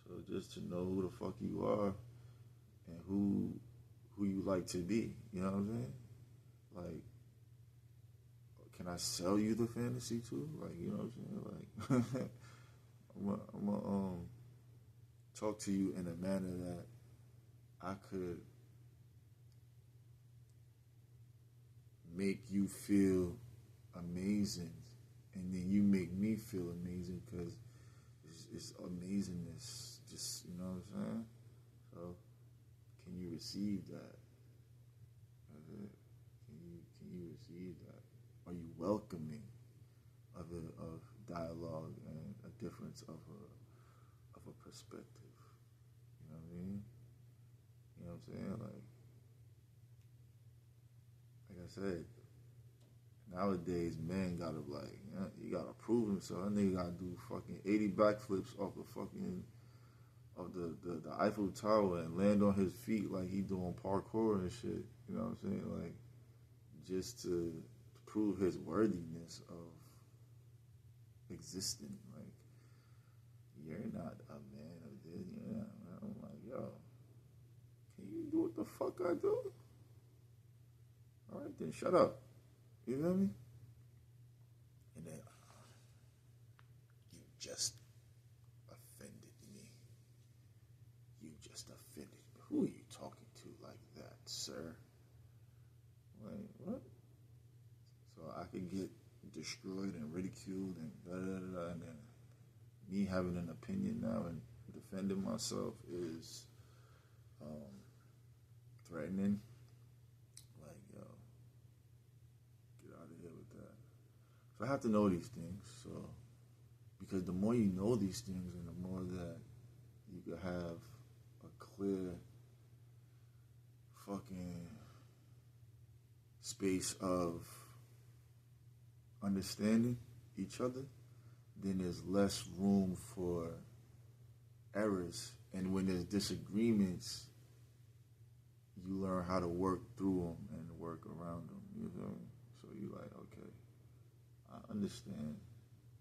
So just to know who the fuck you are and who you like to be. You know what I'm saying? Like, can I sell you the fantasy too? Like, you know what I'm saying? Like, I'm gonna talk to you in a manner that I could make you feel amazing, and then you make me feel amazing because it's amazingness. Just, you know what I'm saying? So, can you receive that? Can you receive that? Are you welcoming of dialogue and a difference of a perspective? You know what I mean? You know what I'm saying? Like I said, nowadays men gotta like, you gotta prove himself. That nigga gotta do fucking 80 backflips off the fucking of the Eiffel Tower and land on his feet like he doing parkour and shit. You know what I'm saying? Like, just to prove his worthiness of existing. Like, you're not a man of this. You're not. I'm like, yo, can you do what the fuck I do? All right, then shut up. You feel me? And then, you just offended me. who are you talking to like that, sir? Like, what? So I could get destroyed and ridiculed and da da da da, and then me having an opinion now and defending myself is threatening. Like, yo, get out of here with that. So I have to know these things. So because the more you know these things, and the more that you could have a clear fucking space of understanding each other, then there's less room for errors. And when there's disagreements, you learn how to work through them and work around them. You feel me? So you like, okay, I understand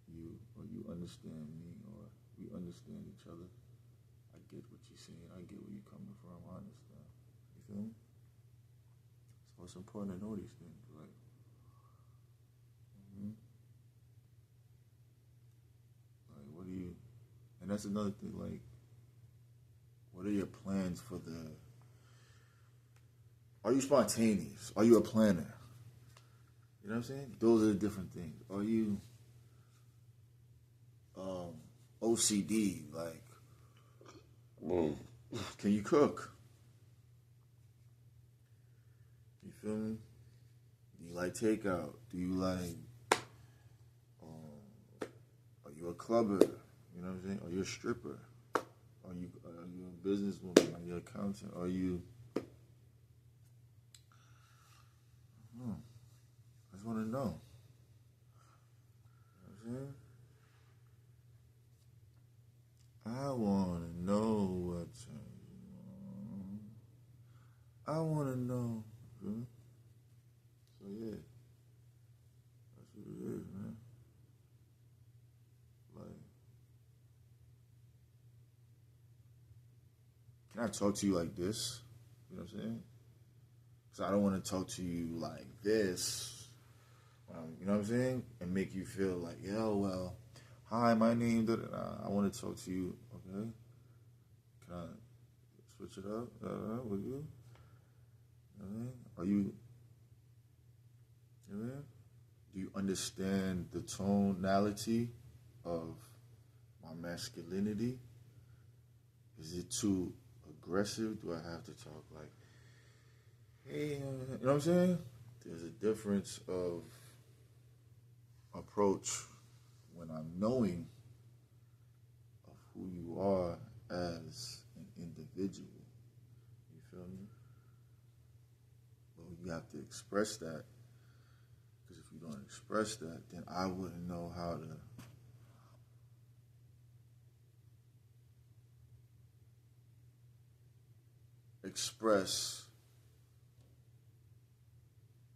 you, or you understand me, or we understand each other. I get what you're saying. I get where you're coming from. I understand. You feel me? So it's important to know these things. Like, like, what do you? And that's another thing. Like, what are your plans for the? Are you spontaneous? Are you a planner? You know what I'm saying? Those are the different things. Are you OCD? Like, can you cook? You feel me? Do you like takeout? Do you like? Are you a clubber? You know what I'm saying? Are you a stripper? Are you a businesswoman? Are you an accountant? Are you? I just want to know. You know what I'm saying? I want to know what I want to know. Hmm? So yeah, that's what it is, man. Like, can I talk to you like this? You know what I'm saying? Because I don't want to talk to you like this. You know what I'm saying? And make you feel like, yo, well, hi, my name. I want to talk to you. Okay, can I switch it up with you? You know what I mean? Are you? You know what I mean? Do you understand the tonality of my masculinity? Is it too aggressive? Do I have to talk like, hey, you know what I'm saying? There's a difference of approach when I'm knowing of who you are as an individual. You feel me? But you have to express that. Because if you don't express that, then I wouldn't know how to express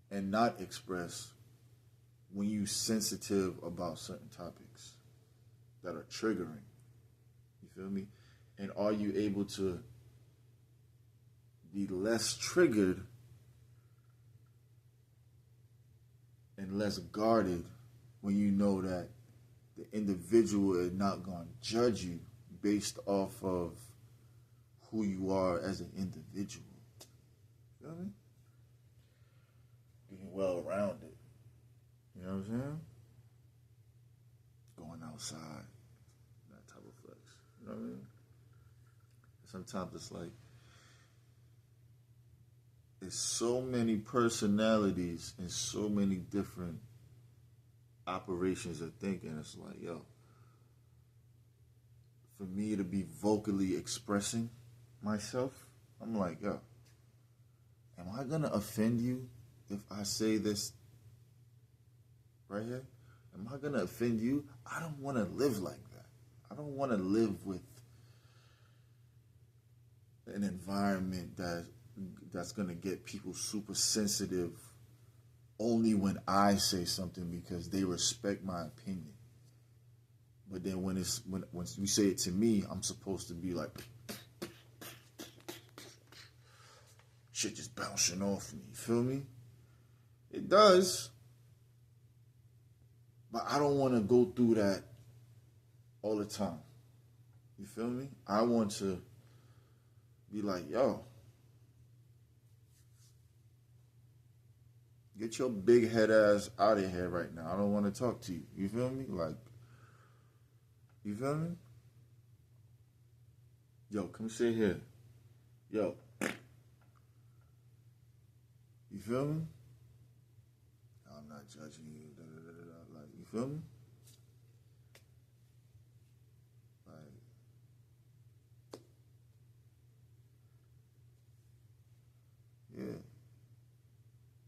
and not express when you sensitive about certain topics that are triggering. You feel me? And are you able to be less triggered and less guarded when you know that the individual is not going to judge you based off of who you are as an individual? You feel me? Being well-rounded. You know what I'm saying? Going outside. That type of flex. You know what I mean? Sometimes it's like, there's so many personalities and so many different operations of thinking. It's like, yo, for me to be vocally expressing myself, I'm like, yo, am I going to offend you if I say this right here? Am I going to offend you? I don't want to live like that. I don't want to live with an environment that's going to get people super sensitive only when I say something because they respect my opinion. But then when you say it to me, I'm supposed to be like, shit just bouncing off me. You feel me? It does. But I don't want to go through that all the time. You feel me? I want to be like, yo, get your big head ass out of here right now. I don't want to talk to you. You feel me? Like, you feel me? Yo, come sit here. Yo. You feel me? I'm not judging you. Da, da, da, da, da. Like, you feel me? Like, yeah.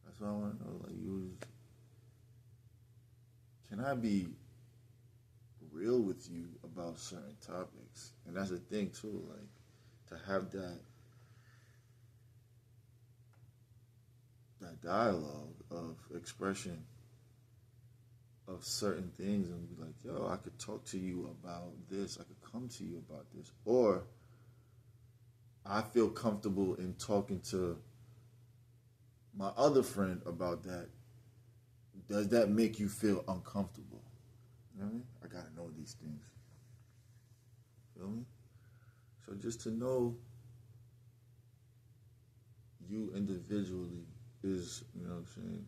That's what I want to know. Like, can I be real with you about certain topics? And that's the thing too. Like, to have that dialogue of expression of certain things and be like, yo, I could talk to you about this. I could come to you about this. Or I feel comfortable in talking to my other friend about that. Does that make you feel uncomfortable? You know what I mean? I gotta know these things. Feel me? So just to know you individually is, you know what I'm saying?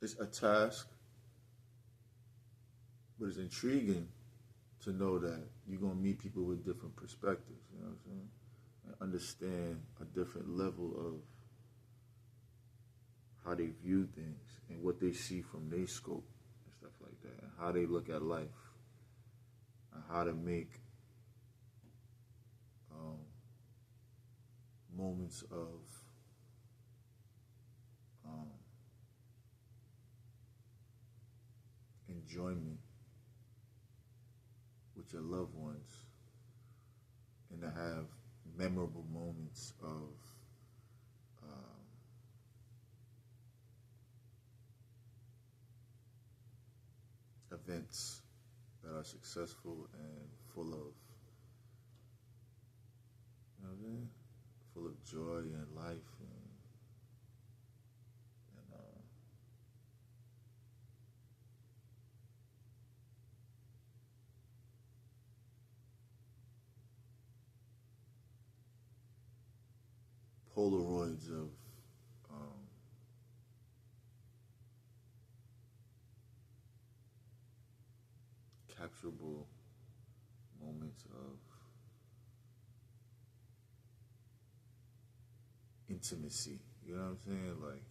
It's a task, but it's intriguing to know that you're gonna meet people with different perspectives. You know what I'm saying? And understand a different level of how they view things and what they see from their scope and stuff like that, and how they look at life, and how to make moments of um, enjoyment with your loved ones, and to have memorable moments of events that are successful and full of, you know what I'm saying? Full of joy and life and Polaroids of um, capturable moments of intimacy. You know what I'm saying? Like,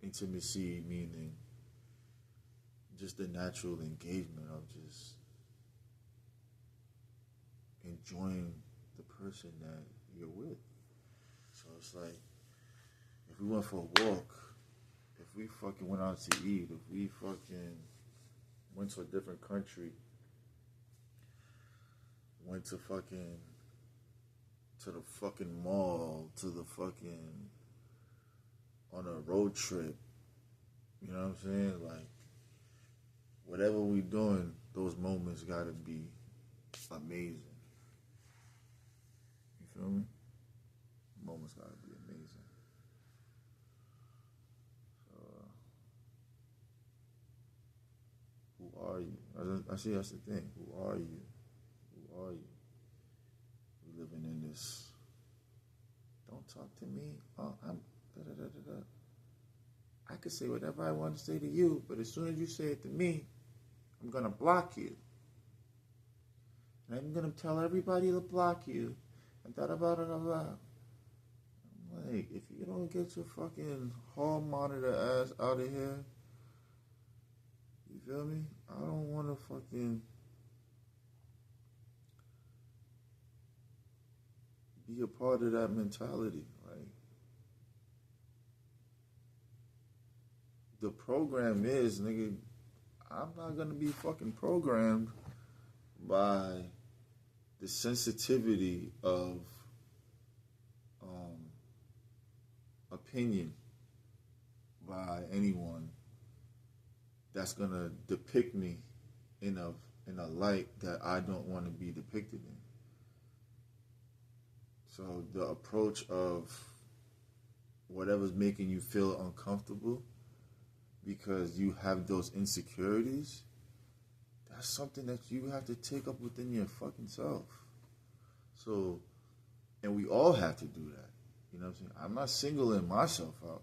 intimacy meaning just the natural engagement of just enjoying the person that you're with. So it's like, if we went for a walk, if we fucking went out to eat, if we fucking went to a different country, went to the fucking mall, to the fucking on a road trip, you know what I'm saying? Like, whatever we doing, those moments gotta be amazing. You feel me? Moments gotta be amazing. So, who are you? I see that's the thing. Who are you? Who are you? We living in this. Don't talk to me. Oh, I'm da da da da da. I could say whatever I want to say to you, but as soon as you say it to me, I'm gonna block you. And I'm gonna tell everybody to block you. And da da da da da. I'm like, if you don't get your fucking hall monitor ass out of here, you feel me? I don't wanna fucking be a part of that mentality. Like, the program is, nigga, I'm not gonna be fucking programmed by the sensitivity of opinion by anyone that's gonna depict me in a light that I don't want to be depicted in. So the approach of whatever's making you feel uncomfortable because you have those insecurities, that's something that you have to take up within your fucking self. So, and we all have to do that. You know what I'm saying? I'm not singling myself out.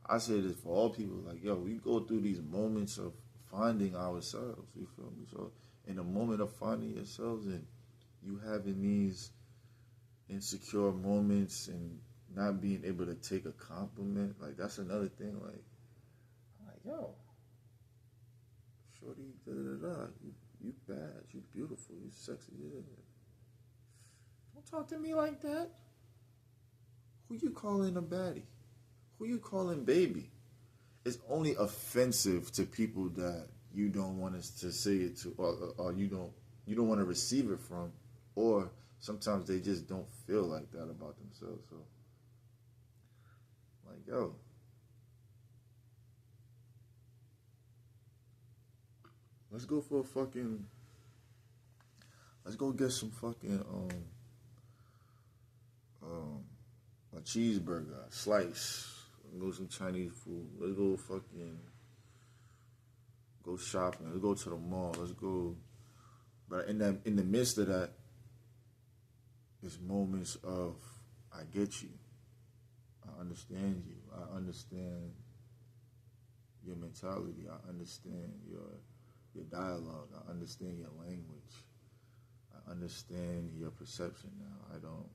I say this for all people. Like, yo, we go through these moments of finding ourselves. You feel me? So, in the moment of finding yourselves and you having these insecure moments and not being able to take a compliment, like, that's another thing. Like, I'm like, yo, shorty, da da da, you bad, you beautiful, you sexy, yeah. Don't talk to me like that. Who you calling a baddie? Who you calling baby? It's only offensive to people that you don't want us to say it to, or you don't want to receive it from, or sometimes they just don't feel like that about themselves. So, like, yo, let's go for a fucking, let's go get some fucking a cheeseburger, a slice. Let's go some Chinese food. Let's go fucking go shopping. Let's go to the mall. Let's go. But in the midst of that, it's moments of I get you. I understand you. I understand your mentality. I understand your dialogue. I understand your language. I understand your perception now. I don't.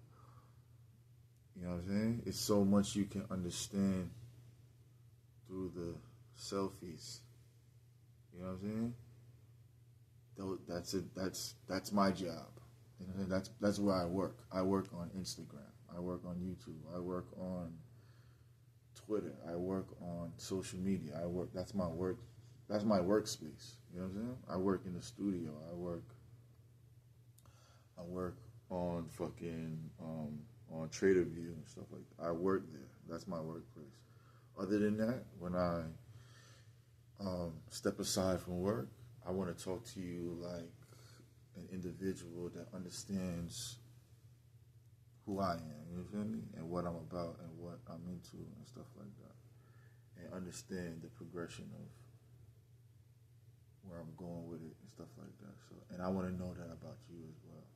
You know what I'm saying? It's so much you can understand through the selfies. You know what I'm saying? That's my job. You know what I'm saying? That's where I work. I work on Instagram. I work on YouTube. I work on Twitter. I work on social media. That's my work. That's my workspace. You know what I'm saying? I work in the studio. I work on fucking on Trader View and stuff like that. I work there. That's my workplace. Other than that, when I step aside from work, I want to talk to you like an individual that understands who I am, you feel me? And what I'm about and what I'm into and stuff like that. And understand the progression of where I'm going with it and stuff like that. So, and I want to know that about you as well.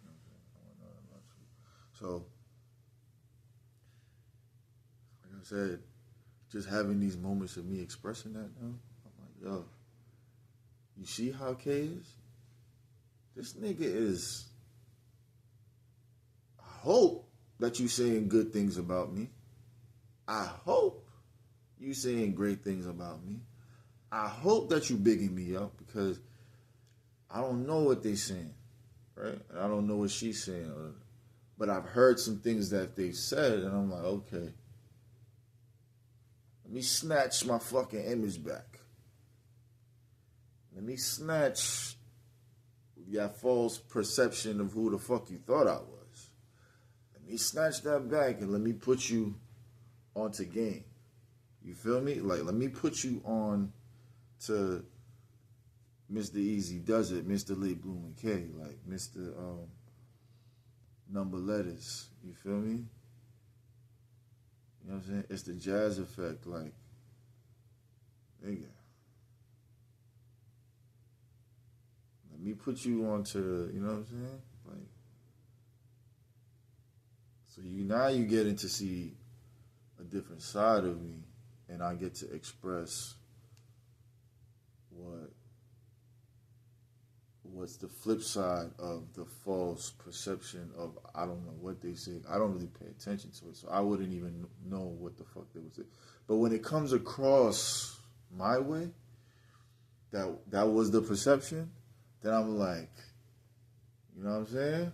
You know what I'm saying? I want to know that about you. So, like I said, just having these moments of me expressing that now, I'm like, yo, you see how K is? This nigga is, I hope that you saying good things about me. I hope you saying great things about me. I hope that you bigging me up because I don't know what they saying, right? And I don't know what she's saying. But I've heard some things that they've said, and I'm like, okay, let me snatch my fucking image back. Let me snatch your false perception of who the fuck you thought I was. Let me snatch that back and let me put you onto game. You feel me? Like, let me put you on to Mr. Easy Does It, Mr. Late Blooming K, like Mr. Number Letters. You feel me? You know what I'm saying? It's the jazz effect, like, nigga. Let me put you onto, you know what I'm saying? Like, so you getting to see a different side of me, and I get to express what's the flip side of the false perception of I don't know what they say. I don't really pay attention to it, so I wouldn't even know what the fuck they would say. But when it comes across my way, that was the perception, then I'm like, you know what I'm saying?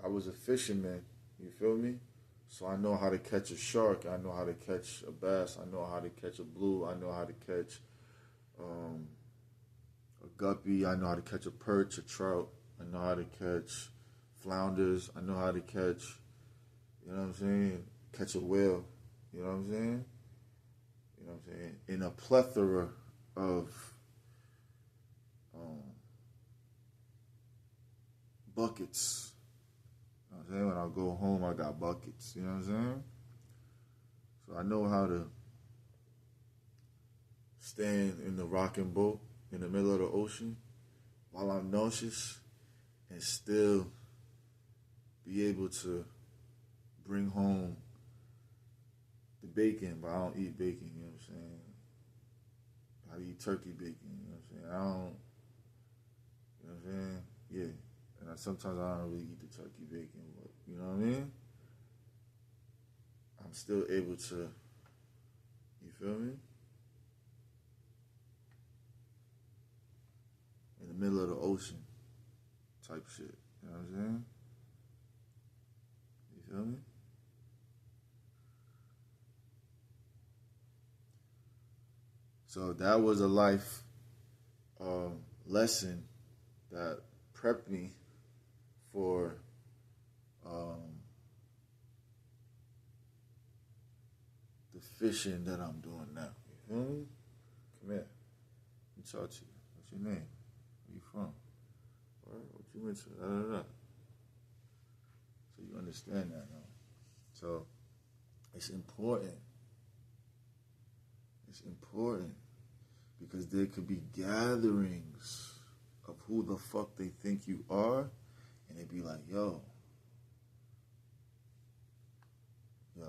I was a fisherman, you feel me? So I know how to catch a shark, I know how to catch a bass, I know how to catch a blue, I know how to catch a guppy, I know how to catch a perch, a trout, I know how to catch flounders, I know how to catch, you know what I'm saying, catch a whale, you know what I'm saying? You know what I'm saying? In a plethora of buckets. You know what I'm saying? When I go home, I got buckets, you know what I'm saying? So I know how to staying in the rocking boat in the middle of the ocean while I'm nauseous and still be able to bring home the bacon, but I don't eat bacon, you know what I'm saying? I eat turkey bacon, you know what I'm saying? I don't, you know what I'm saying? Yeah. And sometimes I don't really eat the turkey bacon, but you know what I mean? I'm still able to, you feel me? In the middle of the ocean type shit, you know what I'm saying? You feel me? So that was a life lesson that prepped me for the fishing that I'm doing now. You feel me? Come here. Let me talk to you. What's your name? Where you from? What you into? Da, da, da. So you understand that now. So it's important. It's important because there could be gatherings of who the fuck they think you are, and they be like, yo, my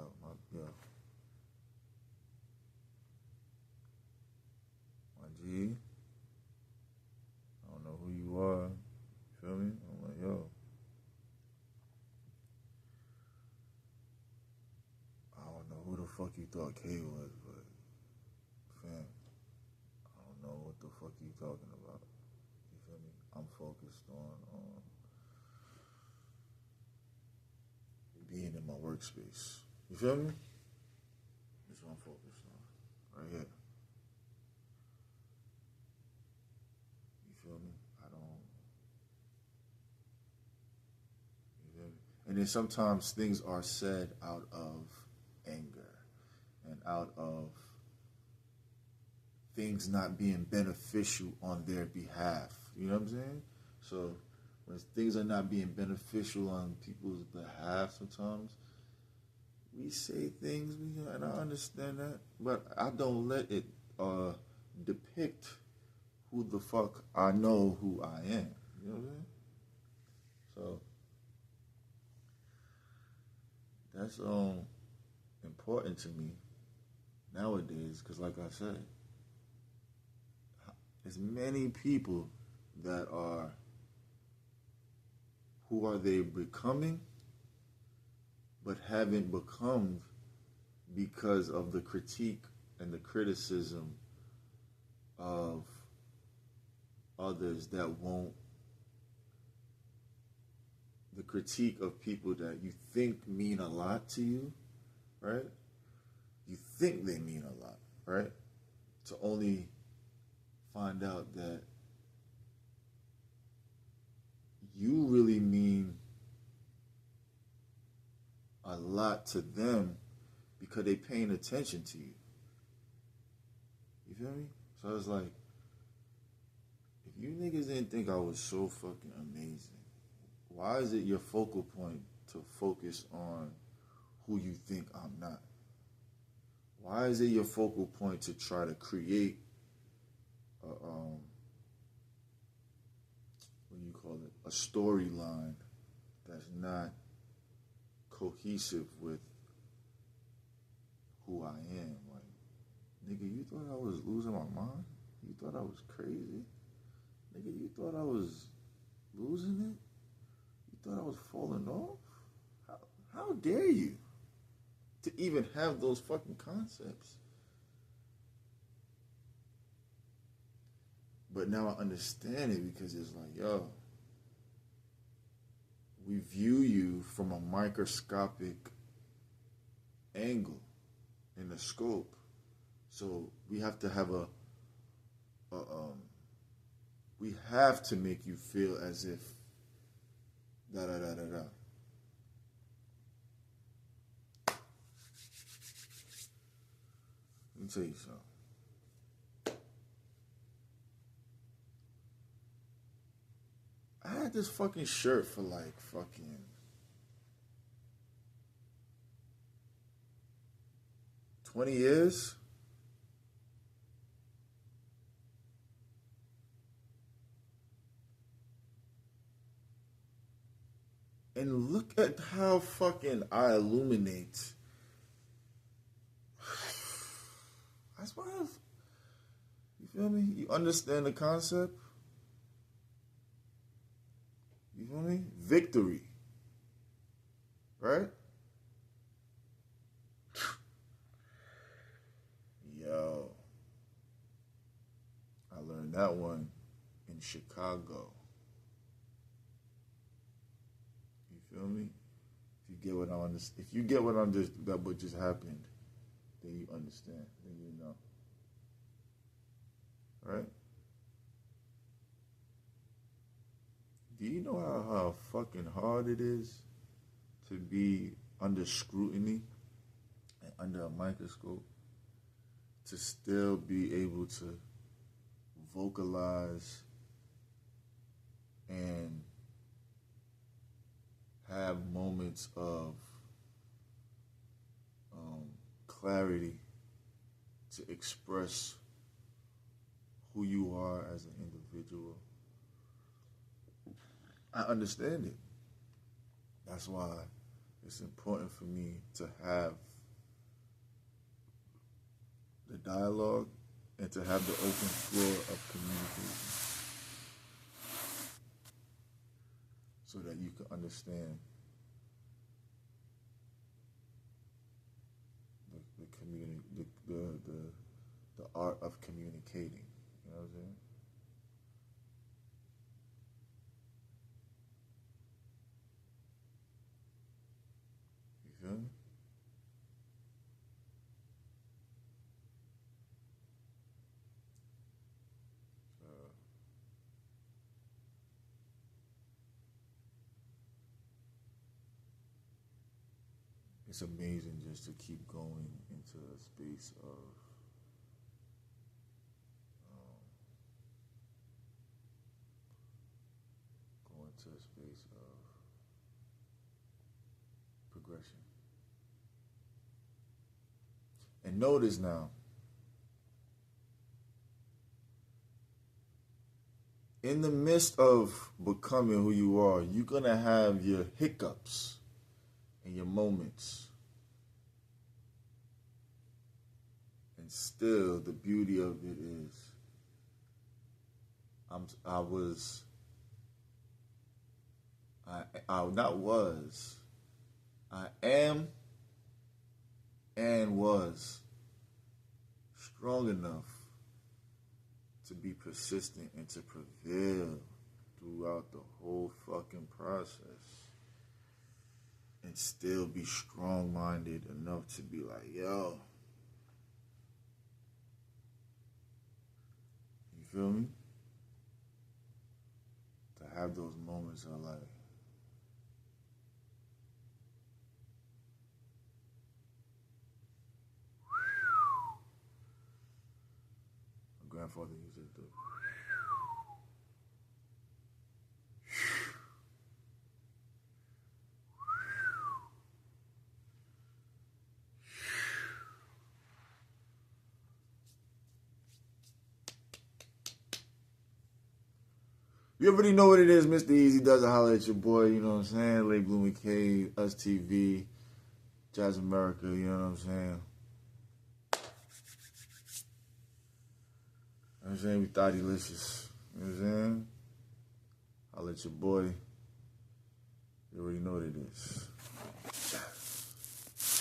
G, I don't know who you are, you feel me? I'm like, yo, I don't know who the fuck you thought K was, but fam, I don't know what the fuck you talking about. You feel me? I'm focused on being in my workspace. You feel me? That's what I'm focused on. Right here. You feel me? I don't. You feel me? And then sometimes things are said out of anger and out of things not being beneficial on their behalf. You know what I'm saying? So when things are not being beneficial on people's behalf, sometimes we say things, and I understand that, but I don't let it depict who the fuck I know who I am. You know what I'm saying? So that's important to me nowadays, because like I said, there's many people that are, who are they becoming, but haven't become because of the critique and the criticism of others that won't, the critique of people that you think mean a lot to you, right? You think they mean a lot, right? To only find out that you really mean a lot to them because they paying attention to you. You feel me? So it's like, if you niggas didn't think I was so fucking amazing, why is it your focal point to focus on who you think I'm not? Why is it your focal point to try to create a, what do you call it? A storyline that's not cohesive with who I am. Like, nigga, you thought I was losing my mind? You thought I was crazy? Nigga, you thought I was losing it? You thought I was falling off? How dare you to even have those fucking concepts? But now I understand it, because it's like, yo, we view you from a microscopic angle in the scope. So we have to have we have to make you feel as if da da da da da. Let me tell you something. I had this fucking shirt for like fucking 20 years. And look at how fucking I illuminate. That's why you feel me? You understand the concept? You feel me? Victory. Right? Yo. I learned that one in Chicago. You feel me? If you get what I understand, if you get what I'm just that what just happened, then you understand. Then you know. Right? Do you know how fucking hard it is to be under scrutiny and under a microscope to still be able to vocalize and have moments of clarity to express who you are as an individual? I understand it. That's why it's important for me to have the dialogue and to have the open floor of communication so that you can understand the art of communicating. You know what I'm saying? You feel me? It's amazing just to keep going into a space of progression. And notice now, in the midst of becoming who you are, you're going to have your hiccups and your moments. And still, the beauty of it is, I am and was strong enough to be persistent and to prevail throughout the whole fucking process and still be strong-minded enough to be like, yo, you feel me? To have those moments of like, my grandfather used to do. You already know what it is, Mr. Easy does a holler at your boy, you know what I'm saying? Late Blooming K, Us TV, Jazz America, you know what I'm saying? You know what I'm saying? We thought delicious. You know what I'm saying? Holler at your boy. You already know what it is.